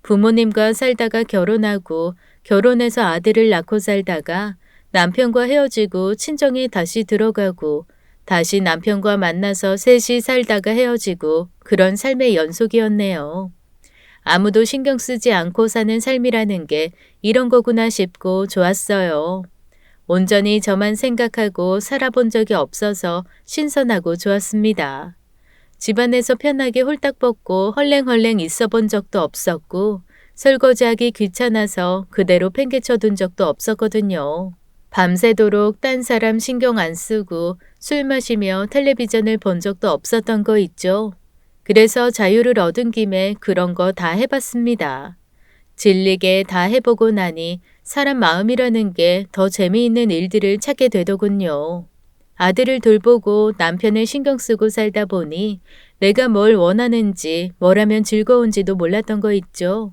부모님과 살다가 결혼하고 결혼해서 아들을 낳고 살다가 남편과 헤어지고 친정에 다시 들어가고 다시 남편과 만나서 셋이 살다가 헤어지고 그런 삶의 연속이었네요. 아무도 신경 쓰지 않고 사는 삶이라는 게 이런 거구나 싶고 좋았어요. 온전히 저만 생각하고 살아본 적이 없어서 신선하고 좋았습니다. 집안에서 편하게 홀딱 벗고 헐랭헐랭 있어 본 적도 없었고 설거지하기 귀찮아서 그대로 팽개쳐둔 적도 없었거든요. 밤새도록 딴 사람 신경 안 쓰고 술 마시며 텔레비전을 본 적도 없었던 거 있죠. 그래서 자유를 얻은 김에 그런 거 다 해봤습니다. 질리게 다 해보고 나니 사람 마음이라는 게 더 재미있는 일들을 찾게 되더군요. 아들을 돌보고 남편을 신경 쓰고 살다 보니 내가 뭘 원하는지 뭘 하면 즐거운지도 몰랐던 거 있죠.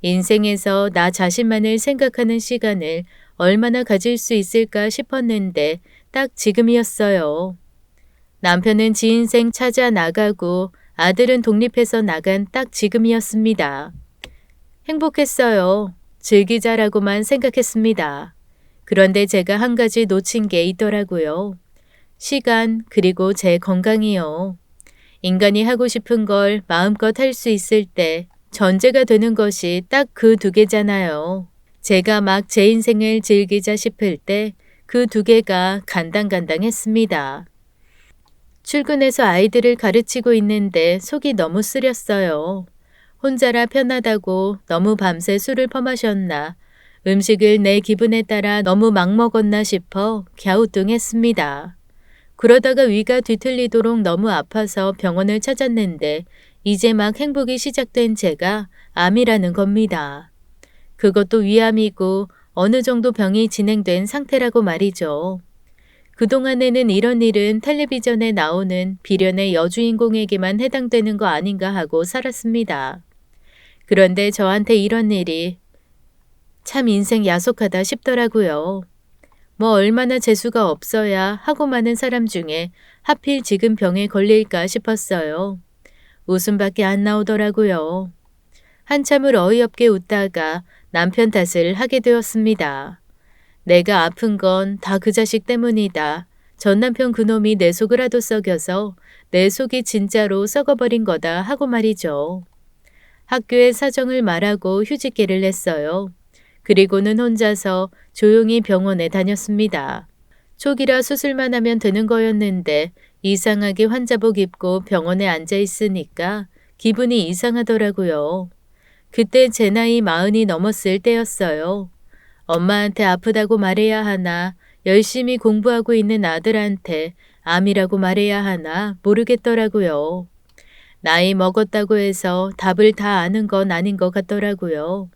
인생에서 나 자신만을 생각하는 시간을 얼마나 가질 수 있을까 싶었는데 딱 지금이었어요. 남편은 지 인생 찾아 나가고 아들은 독립해서 나간 딱 지금이었습니다. 행복했어요. 즐기자라고만 생각했습니다. 그런데 제가 한 가지 놓친 게 있더라고요. 시간 그리고 제 건강이요. 인간이 하고 싶은 걸 마음껏 할 수 있을 때 전제가 되는 것이 딱 그 2개잖아요. 제가 막 제 인생을 즐기자 싶을 때 그 2개가 간당간당했습니다. 출근해서 아이들을 가르치고 있는데 속이 너무 쓰렸어요. 혼자라 편하다고 너무 밤새 술을 퍼마셨나 음식을 내 기분에 따라 너무 막 먹었나 싶어 갸우뚱했습니다. 그러다가 위가 뒤틀리도록 너무 아파서 병원을 찾았는데 이제 막 행복이 시작된 제가 암이라는 겁니다. 그것도 위암이고 어느 정도 병이 진행된 상태라고 말이죠. 그동안에는 이런 일은 텔레비전에 나오는 비련의 여주인공에게만 해당되는 거 아닌가 하고 살았습니다. 그런데 저한테 이런 일이 참 인생 야속하다 싶더라고요. 뭐 얼마나 재수가 없어야 하고 많은 사람 중에 하필 지금 병에 걸릴까 싶었어요. 웃음밖에 안 나오더라고요. 한참을 어이없게 웃다가 남편 탓을 하게 되었습니다. 내가 아픈 건 다 그 자식 때문이다. 전 남편 그놈이 내 속을 하도 썩여서 내 속이 진짜로 썩어버린 거다 하고 말이죠. 학교에 사정을 말하고 휴직계를 냈어요. 그리고는 혼자서 조용히 병원에 다녔습니다. 초기라 수술만 하면 되는 거였는데 이상하게 환자복 입고 병원에 앉아 있으니까 기분이 이상하더라고요. 그때 제 나이 40이 넘었을 때였어요. 엄마한테 아프다고 말해야 하나, 열심히 공부하고 있는 아들한테 암이라고 말해야 하나 모르겠더라고요. 나이 먹었다고 해서 답을 다 아는 건 아닌 것 같더라고요.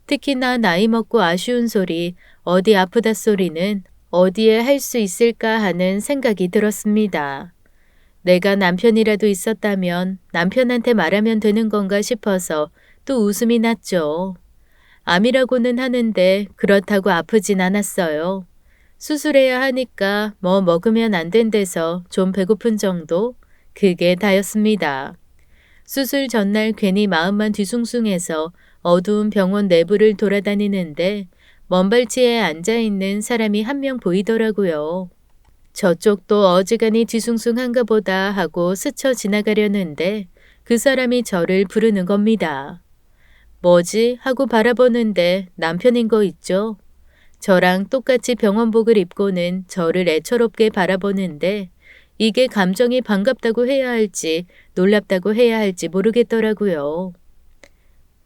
특히나 나이 먹고 아쉬운 소리, 어디 아프다 소리는 어디에 할 수 있을까 하는 생각이 들었습니다. 내가 남편이라도 있었다면 남편한테 말하면 되는 건가 싶어서 또 웃음이 났죠. 암이라고는 하는데 그렇다고 아프진 않았어요. 수술해야 하니까 뭐 먹으면 안 된대서 좀 배고픈 정도? 그게 다였습니다. 수술 전날 괜히 마음만 뒤숭숭해서 어두운 병원 내부를 돌아다니는데 먼 발치에 앉아있는 사람이 한 명 보이더라고요. 저쪽도 어지간히 뒤숭숭한가 보다 하고 스쳐 지나가려는데 그 사람이 저를 부르는 겁니다. 뭐지? 하고 바라보는데 남편인 거 있죠? 저랑 똑같이 병원복을 입고는 저를 애처롭게 바라보는데 이게 감정이 반갑다고 해야 할지 놀랍다고 해야 할지 모르겠더라고요.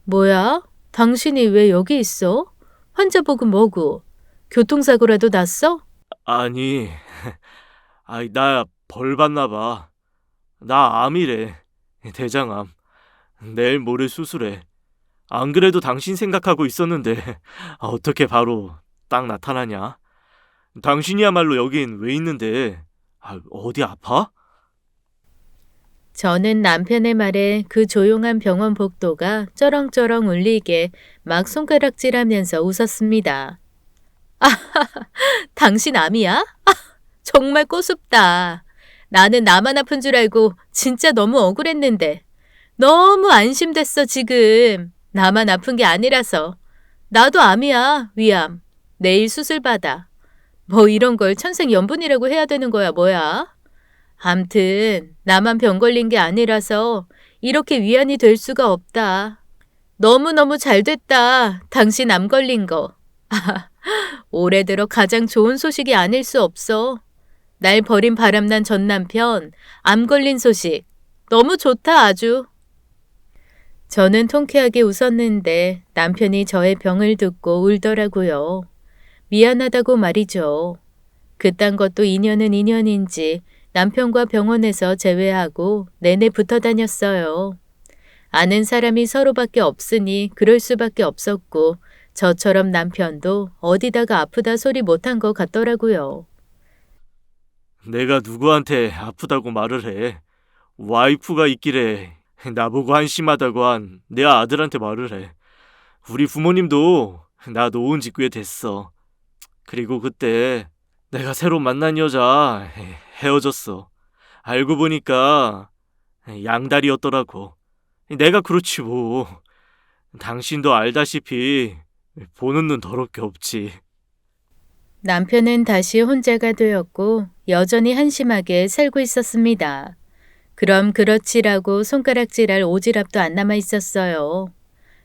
뭐야? 당신이 왜 여기 있어? 환자복은 뭐고? 교통사고라도 났어? 아니, 나 벌 받나 봐. 나 암이래. 대장암. 내일 모레 수술해. 안 그래도 당신 생각하고 있었는데 어떻게 바로 딱 나타나냐? 당신이야말로 여긴 왜 있는데? 어디 아파? 저는 남편의 말에 그 조용한 병원 복도가 쩌렁쩌렁 울리게 막 손가락질하면서 웃었습니다. 당신 암이야? 정말 꼬숩다. 나는 나만 아픈 줄 알고 진짜 너무 억울했는데. 너무 안심됐어 지금. 나만 아픈 게 아니라서. 나도 암이야, 위암. 내일 수술 받아. 뭐 이런 걸 천생연분이라고 해야 되는 거야 뭐야? 암튼 나만 병 걸린 게 아니라서 이렇게 위안이 될 수가 없다. 너무너무 잘 됐다. 당신 암 걸린 거. 올해 들어 가장 좋은 소식이 아닐 수 없어. 날 버린 바람난 전 남편, 암 걸린 소식. 너무 좋다 아주. 저는 통쾌하게 웃었는데 남편이 저의 병을 듣고 울더라고요. 미안하다고 말이죠. 그딴 것도 인연은 인연인지 남편과 병원에서 제외하고 내내 붙어 다녔어요. 아는 사람이 서로밖에 없으니 그럴 수밖에 없었고 저처럼 남편도 어디다가 아프다 소리 못한 것 같더라고요. 내가 누구한테 아프다고 말을 해. 와이프가 있길래 나보고 한심하다고 한 내 아들한테 말을 해. 우리 부모님도 나 놓은 지 꽤 됐어. 그리고 그때 내가 새로 만난 여자 헤어졌어. 알고 보니까 양다리였더라고. 내가 그렇지 뭐. 당신도 알다시피 보는 눈 더럽게 없지. 남편은 다시 혼자가 되었고 여전히 한심하게 살고 있었습니다. 그럼 그렇지라고 손가락질할 오지랖도 안 남아 있었어요.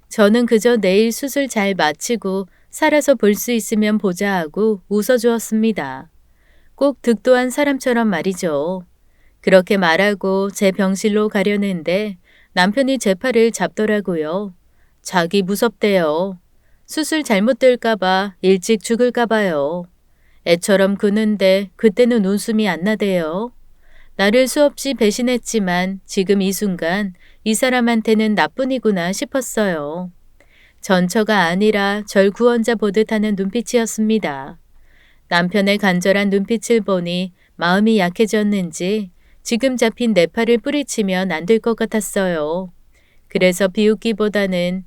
저는 그저 내일 수술 잘 마치고 살아서 볼 수 있으면 보자 하고 웃어주었습니다. 꼭 득도한 사람처럼 말이죠. 그렇게 말하고 제 병실로 가려는데 남편이 제 팔을 잡더라고요. 자기 무섭대요. 수술 잘못될까봐 일찍 죽을까봐요. 애처럼 구는데 그때는 웃음이 안 나대요. 나를 수없이 배신했지만 지금 이 순간 이 사람한테는 나뿐이구나 싶었어요. 전처가 아니라 절 구원자 보듯 하는 눈빛이었습니다. 남편의 간절한 눈빛을 보니 마음이 약해졌는지 지금 잡힌 내 팔을 뿌리치면 안 될 것 같았어요. 그래서 비웃기보다는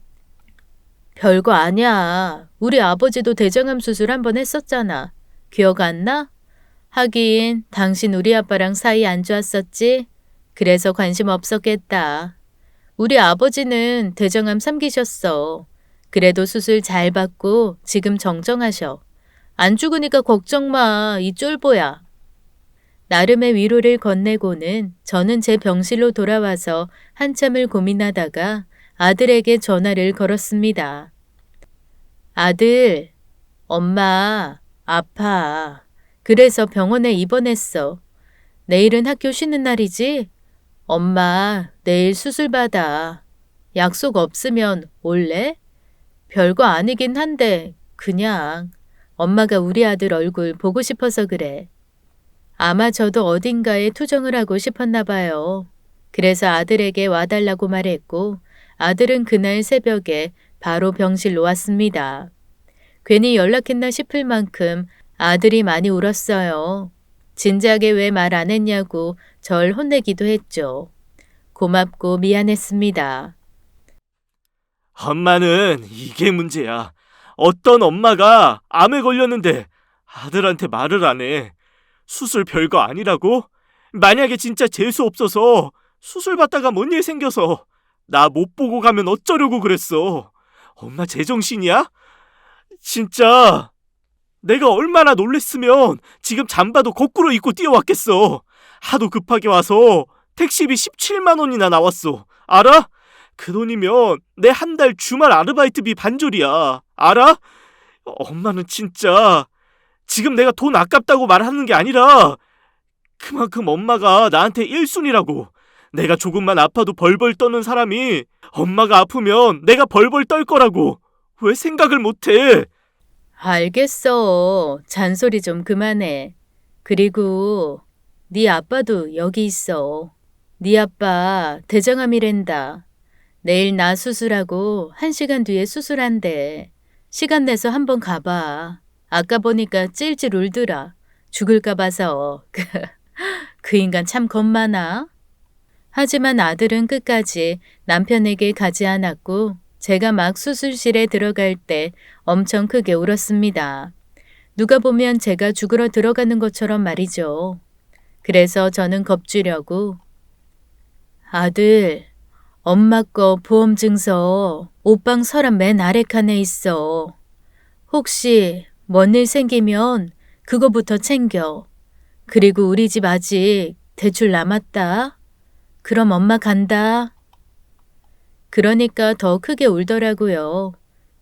별거 아니야. 우리 아버지도 대장암 수술 한 번 했었잖아. 기억 안 나? 하긴 당신 우리 아빠랑 사이 안 좋았었지? 그래서 관심 없었겠다. 우리 아버지는 대장암 3기셨어. 그래도 수술 잘 받고 지금 정정하셔. 안 죽으니까 걱정 마. 이 쫄보야. 나름의 위로를 건네고는 저는 제 병실로 돌아와서 한참을 고민하다가 아들에게 전화를 걸었습니다. 아들, 엄마, 아파. 그래서 병원에 입원했어. 내일은 학교 쉬는 날이지? 엄마, 내일 수술 받아. 약속 없으면 올래? 별거 아니긴 한데 그냥 엄마가 우리 아들 얼굴 보고 싶어서 그래. 아마 저도 어딘가에 투정을 하고 싶었나 봐요. 그래서 아들에게 와달라고 말했고 아들은 그날 새벽에 바로 병실로 왔습니다. 괜히 연락했나 싶을 만큼 아들이 많이 울었어요. 진작에 왜 말 안 했냐고 절 혼내기도 했죠. 고맙고 미안했습니다. 엄마는 이게 문제야. 어떤 엄마가 암에 걸렸는데 아들한테 말을 안 해. 수술 별거 아니라고? 만약에 진짜 재수 없어서 수술 받다가 뭔 일 생겨서 나 못 보고 가면 어쩌려고 그랬어. 엄마 제정신이야? 진짜 내가 얼마나 놀랬으면 지금 잠바도 거꾸로 입고 뛰어왔겠어. 하도 급하게 와서 택시비 17만 원이나 나왔어. 알아? 그 돈이면 내 한 달 주말 아르바이트비 반절이야. 알아? 엄마는 진짜 지금 내가 돈 아깝다고 말하는 게 아니라 그만큼 엄마가 나한테 1순위라고. 내가 조금만 아파도 벌벌 떠는 사람이 엄마가 아프면 내가 벌벌 떨 거라고. 왜 생각을 못해? 알겠어. 잔소리 좀 그만해. 그리고 네 아빠도 여기 있어. 네 아빠 대장암이란다. 내일 나 수술하고 1시간 뒤에 수술한대. 시간 내서 한번 가봐. 아까 보니까 찔찔 울더라. 죽을까 봐서. 그 인간 참 겁 많아. 하지만 아들은 끝까지 남편에게 가지 않았고 제가 막 수술실에 들어갈 때 엄청 크게 울었습니다. 누가 보면 제가 죽으러 들어가는 것처럼 말이죠. 그래서 저는 겁주려고 아들, 엄마 거 보험 증서 옷방 서랍 맨 아래 칸에 있어. 혹시 뭔 일 생기면 그거부터 챙겨. 그리고 우리 집 아직 대출 남았다. 그럼 엄마 간다. 그러니까 더 크게 울더라고요.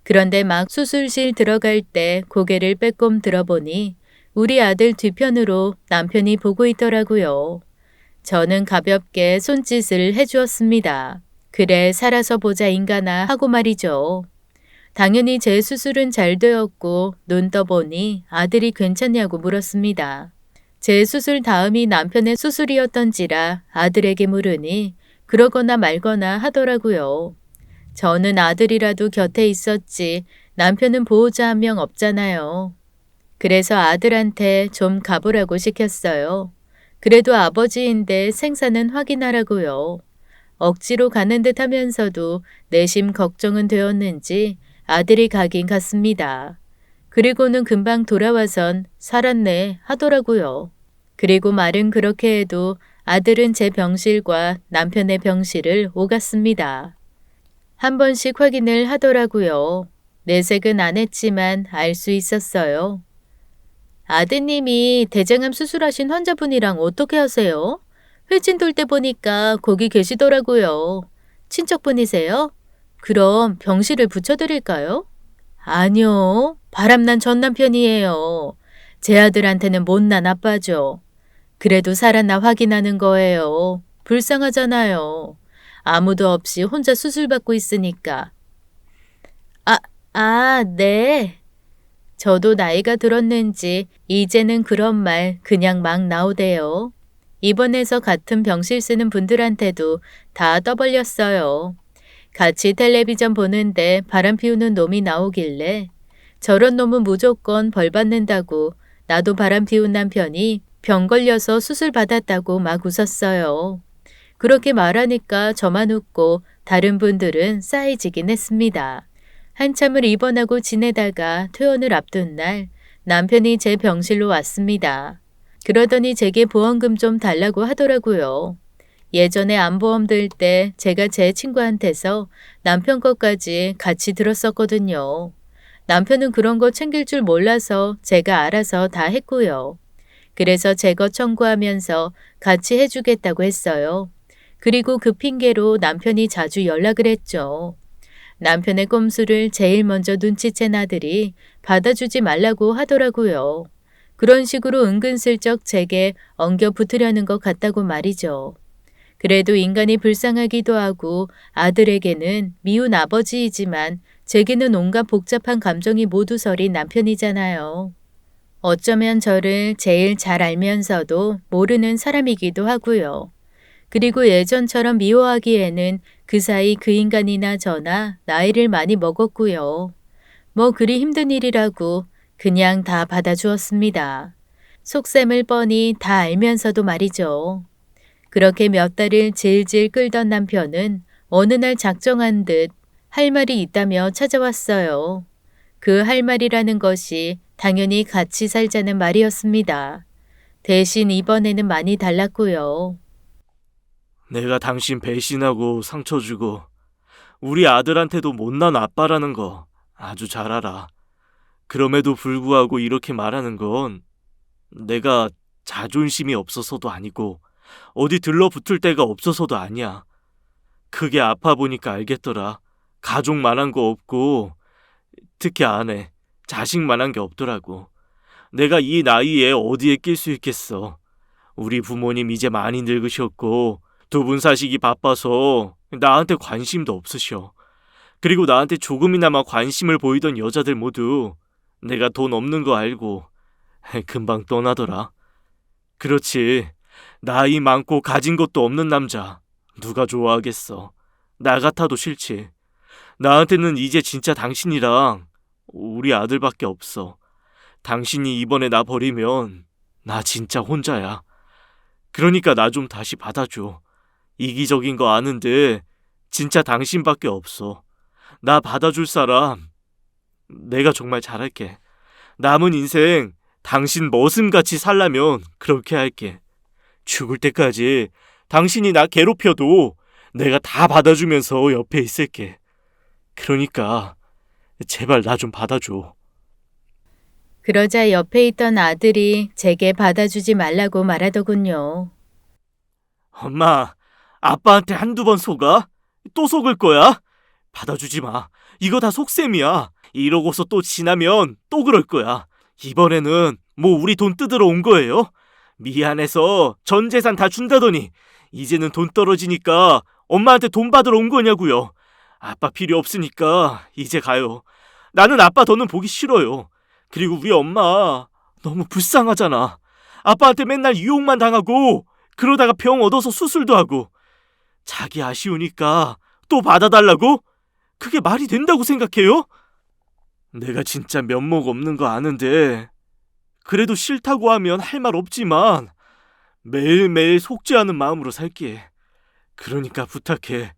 그런데 막 수술실 들어갈 때 고개를 빼꼼 들어보니 우리 아들 뒤편으로 남편이 보고 있더라고요. 저는 가볍게 손짓을 해주었습니다. 그래 살아서 보자 인간아 하고 말이죠. 당연히 제 수술은 잘 되었고 눈 떠보니 아들이 괜찮냐고 물었습니다. 제 수술 다음이 남편의 수술이었던지라 아들에게 물으니 그러거나 말거나 하더라고요. 저는 아들이라도 곁에 있었지 남편은 보호자 한 명 없잖아요. 그래서 아들한테 좀 가보라고 시켰어요. 그래도 아버지인데 생사는 확인하라고요. 억지로 가는 듯 하면서도 내심 걱정은 되었는지 아들이 가긴 갔습니다. 그리고는 금방 돌아와선 살았네 하더라고요. 그리고 말은 그렇게 해도 아들은 제 병실과 남편의 병실을 오갔습니다. 한 번씩 확인을 하더라고요. 내색은 안 했지만 알 수 있었어요. 아드님이 대장암 수술하신 환자분이랑 어떻게 하세요? 회진 돌 때 보니까 거기 계시더라고요. 친척분이세요? 그럼 병실을 붙여드릴까요? 아니요. 바람난 전 남편이에요. 제 아들한테는 못난 아빠죠. 그래도 살았나 확인하는 거예요. 불쌍하잖아요. 아무도 없이 혼자 수술받고 있으니까. 네. 저도 나이가 들었는지 이제는 그런 말 그냥 막 나오대요. 입원해서 같은 병실 쓰는 분들한테도 다 떠벌렸어요. 같이 텔레비전 보는데 바람 피우는 놈이 나오길래 저런 놈은 무조건 벌 받는다고 나도 바람 피운 남편이 병 걸려서 수술 받았다고 막 웃었어요. 그렇게 말하니까 저만 웃고 다른 분들은 싸해지긴 했습니다. 한참을 입원하고 지내다가 퇴원을 앞둔 날 남편이 제 병실로 왔습니다. 그러더니 제게 보험금 좀 달라고 하더라고요. 예전에 암보험 들 때 제가 제 친구한테서 남편 것까지 같이 들었었거든요. 남편은 그런 거 챙길 줄 몰라서 제가 알아서 다 했고요. 그래서 제 것 청구하면서 같이 해주겠다고 했어요. 그리고 그 핑계로 남편이 자주 연락을 했죠. 남편의 꼼수를 제일 먼저 눈치챈 아들이 받아주지 말라고 하더라고요. 그런 식으로 은근슬쩍 제게 엉겨 붙으려는 것 같다고 말이죠. 그래도 인간이 불쌍하기도 하고 아들에게는 미운 아버지이지만 제게는 온갖 복잡한 감정이 모두 서린 남편이잖아요. 어쩌면 저를 제일 잘 알면서도 모르는 사람이기도 하고요. 그리고 예전처럼 미워하기에는 그 사이 그 인간이나 저나 나이를 많이 먹었고요. 뭐 그리 힘든 일이라고 그냥 다 받아주었습니다. 속셈을 뻔히 다 알면서도 말이죠. 그렇게 몇 달을 질질 끌던 남편은 어느 날 작정한 듯 할 말이 있다며 찾아왔어요. 그 할 말이라는 것이 당연히 같이 살자는 말이었습니다. 대신 이번에는 많이 달랐고요. 내가 당신 배신하고 상처 주고 우리 아들한테도 못난 아빠라는 거 아주 잘 알아. 그럼에도 불구하고 이렇게 말하는 건 내가 자존심이 없어서도 아니고 어디 들러붙을 데가 없어서도 아니야. 크게 아파 보니까 알겠더라. 가족만한 거 없고 특히 아내, 자식만한 게 없더라고. 내가 이 나이에 어디에 낄 수 있겠어. 우리 부모님 이제 많이 늙으셨고 두 분 사시기 바빠서 나한테 관심도 없으셔. 그리고 나한테 조금이나마 관심을 보이던 여자들 모두 내가 돈 없는 거 알고 금방 떠나더라. 그렇지. 나이 많고 가진 것도 없는 남자 누가 좋아하겠어. 나 같아도 싫지. 나한테는 이제 진짜 당신이랑 우리 아들밖에 없어. 당신이 이번에 나 버리면 나 진짜 혼자야. 그러니까 나 좀 다시 받아줘. 이기적인 거 아는데 진짜 당신밖에 없어. 나 받아줄 사람 내가 정말 잘할게. 남은 인생 당신 머슴같이 살라면 그렇게 할게. 죽을 때까지 당신이 나 괴롭혀도 내가 다 받아주면서 옆에 있을게. 그러니까 제발 나 좀 받아줘. 그러자 옆에 있던 아들이 제게 받아주지 말라고 말하더군요. 엄마, 아빠한테 한두 번 속아? 또 속을 거야? 받아주지 마. 이거 다 속셈이야. 이러고서 또 지나면 또 그럴 거야. 이번에는 뭐 우리 돈 뜯으러 온 거예요? 미안해서 전 재산 다 준다더니 이제는 돈 떨어지니까 엄마한테 돈 받으러 온 거냐고요. 아빠 필요 없으니까 이제 가요. 나는 아빠 더는 보기 싫어요. 그리고 우리 엄마 너무 불쌍하잖아. 아빠한테 맨날 유혹만 당하고 그러다가 병 얻어서 수술도 하고 자기 아쉬우니까 또 받아달라고? 그게 말이 된다고 생각해요? 내가 진짜 면목 없는 거 아는데 그래도 싫다고 하면 할 말 없지만 매일매일 속지 않은 마음으로 살게. 그러니까 부탁해.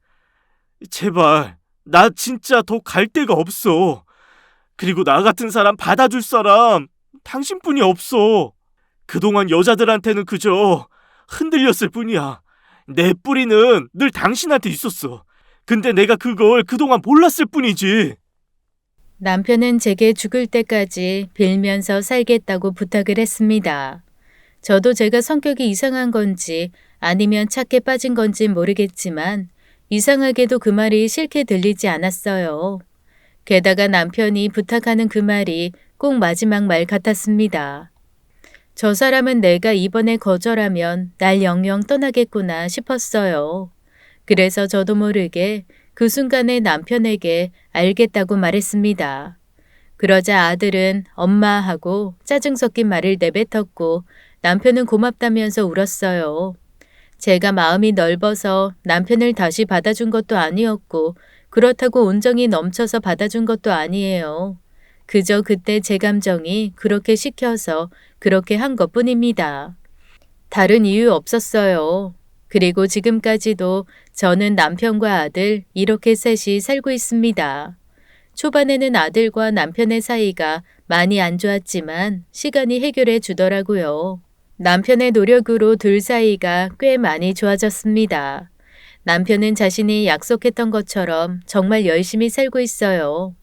제발 나 진짜 더 갈 데가 없어. 그리고 나 같은 사람 받아줄 사람 당신뿐이 없어. 그동안 여자들한테는 그저 흔들렸을 뿐이야. 내 뿌리는 늘 당신한테 있었어. 근데 내가 그걸 그동안 몰랐을 뿐이지. 남편은 제게 죽을 때까지 빌면서 살겠다고 부탁을 했습니다. 저도 제가 성격이 이상한 건지 아니면 착해 빠진 건지 모르겠지만 이상하게도 그 말이 싫게 들리지 않았어요. 게다가 남편이 부탁하는 그 말이 꼭 마지막 말 같았습니다. 저 사람은 내가 이번에 거절하면 날 영영 떠나겠구나 싶었어요. 그래서 저도 모르게 그 순간에 남편에게 알겠다고 말했습니다. 그러자 아들은 엄마하고 짜증 섞인 말을 내뱉었고 남편은 고맙다면서 울었어요. 제가 마음이 넓어서 남편을 다시 받아준 것도 아니었고 그렇다고 온정이 넘쳐서 받아준 것도 아니에요. 그저 그때 제 감정이 그렇게 시켜서 그렇게 한 것뿐입니다. 다른 이유 없었어요. 그리고 지금까지도 저는 남편과 아들 이렇게 셋이 살고 있습니다. 초반에는 아들과 남편의 사이가 많이 안 좋았지만 시간이 해결해 주더라고요. 남편의 노력으로 둘 사이가 꽤 많이 좋아졌습니다. 남편은 자신이 약속했던 것처럼 정말 열심히 살고 있어요.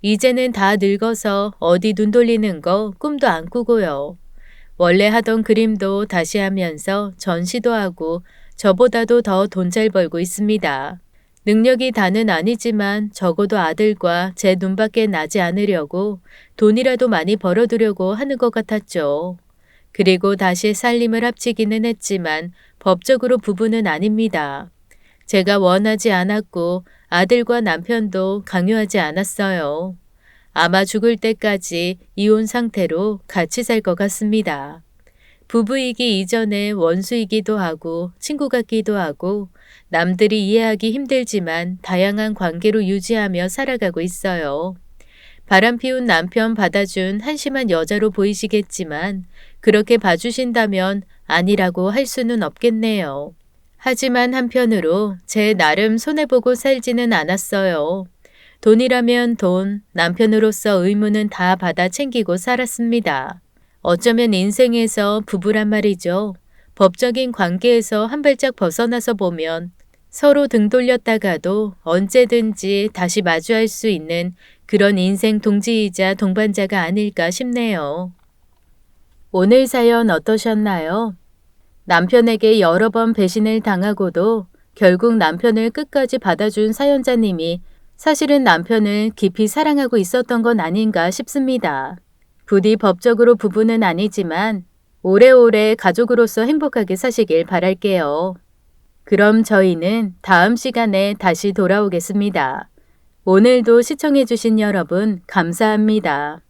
이제는 다 늙어서 어디 눈 돌리는 거 꿈도 안 꾸고요. 원래 하던 그림도 다시 하면서 전시도 하고 저보다도 더 돈 잘 벌고 있습니다. 능력이 다는 아니지만 적어도 아들과 제 눈밖에 나지 않으려고 돈이라도 많이 벌어두려고 하는 것 같았죠. 그리고 다시 살림을 합치기는 했지만 법적으로 부부는 아닙니다. 제가 원하지 않았고 아들과 남편도 강요하지 않았어요. 아마 죽을 때까지 이혼 상태로 같이 살 것 같습니다. 부부이기 이전에 원수이기도 하고 친구 같기도 하고 남들이 이해하기 힘들지만 다양한 관계로 유지하며 살아가고 있어요. 바람 피운 남편 받아준 한심한 여자로 보이시겠지만 그렇게 봐주신다면 아니라고 할 수는 없겠네요. 하지만 한편으로 제 나름 손해보고 살지는 않았어요. 돈이라면 돈, 남편으로서 의무는 다 받아 챙기고 살았습니다. 어쩌면 인생에서 부부란 말이죠. 법적인 관계에서 한 발짝 벗어나서 보면 서로 등 돌렸다가도 언제든지 다시 마주할 수 있는 그런 인생 동지이자 동반자가 아닐까 싶네요. 오늘 사연 어떠셨나요? 남편에게 여러 번 배신을 당하고도 결국 남편을 끝까지 받아준 사연자님이 사실은 남편을 깊이 사랑하고 있었던 건 아닌가 싶습니다. 부디 법적으로 부부는 아니지만 오래오래 가족으로서 행복하게 사시길 바랄게요. 그럼 저희는 다음 시간에 다시 돌아오겠습니다. 오늘도 시청해주신 여러분 감사합니다.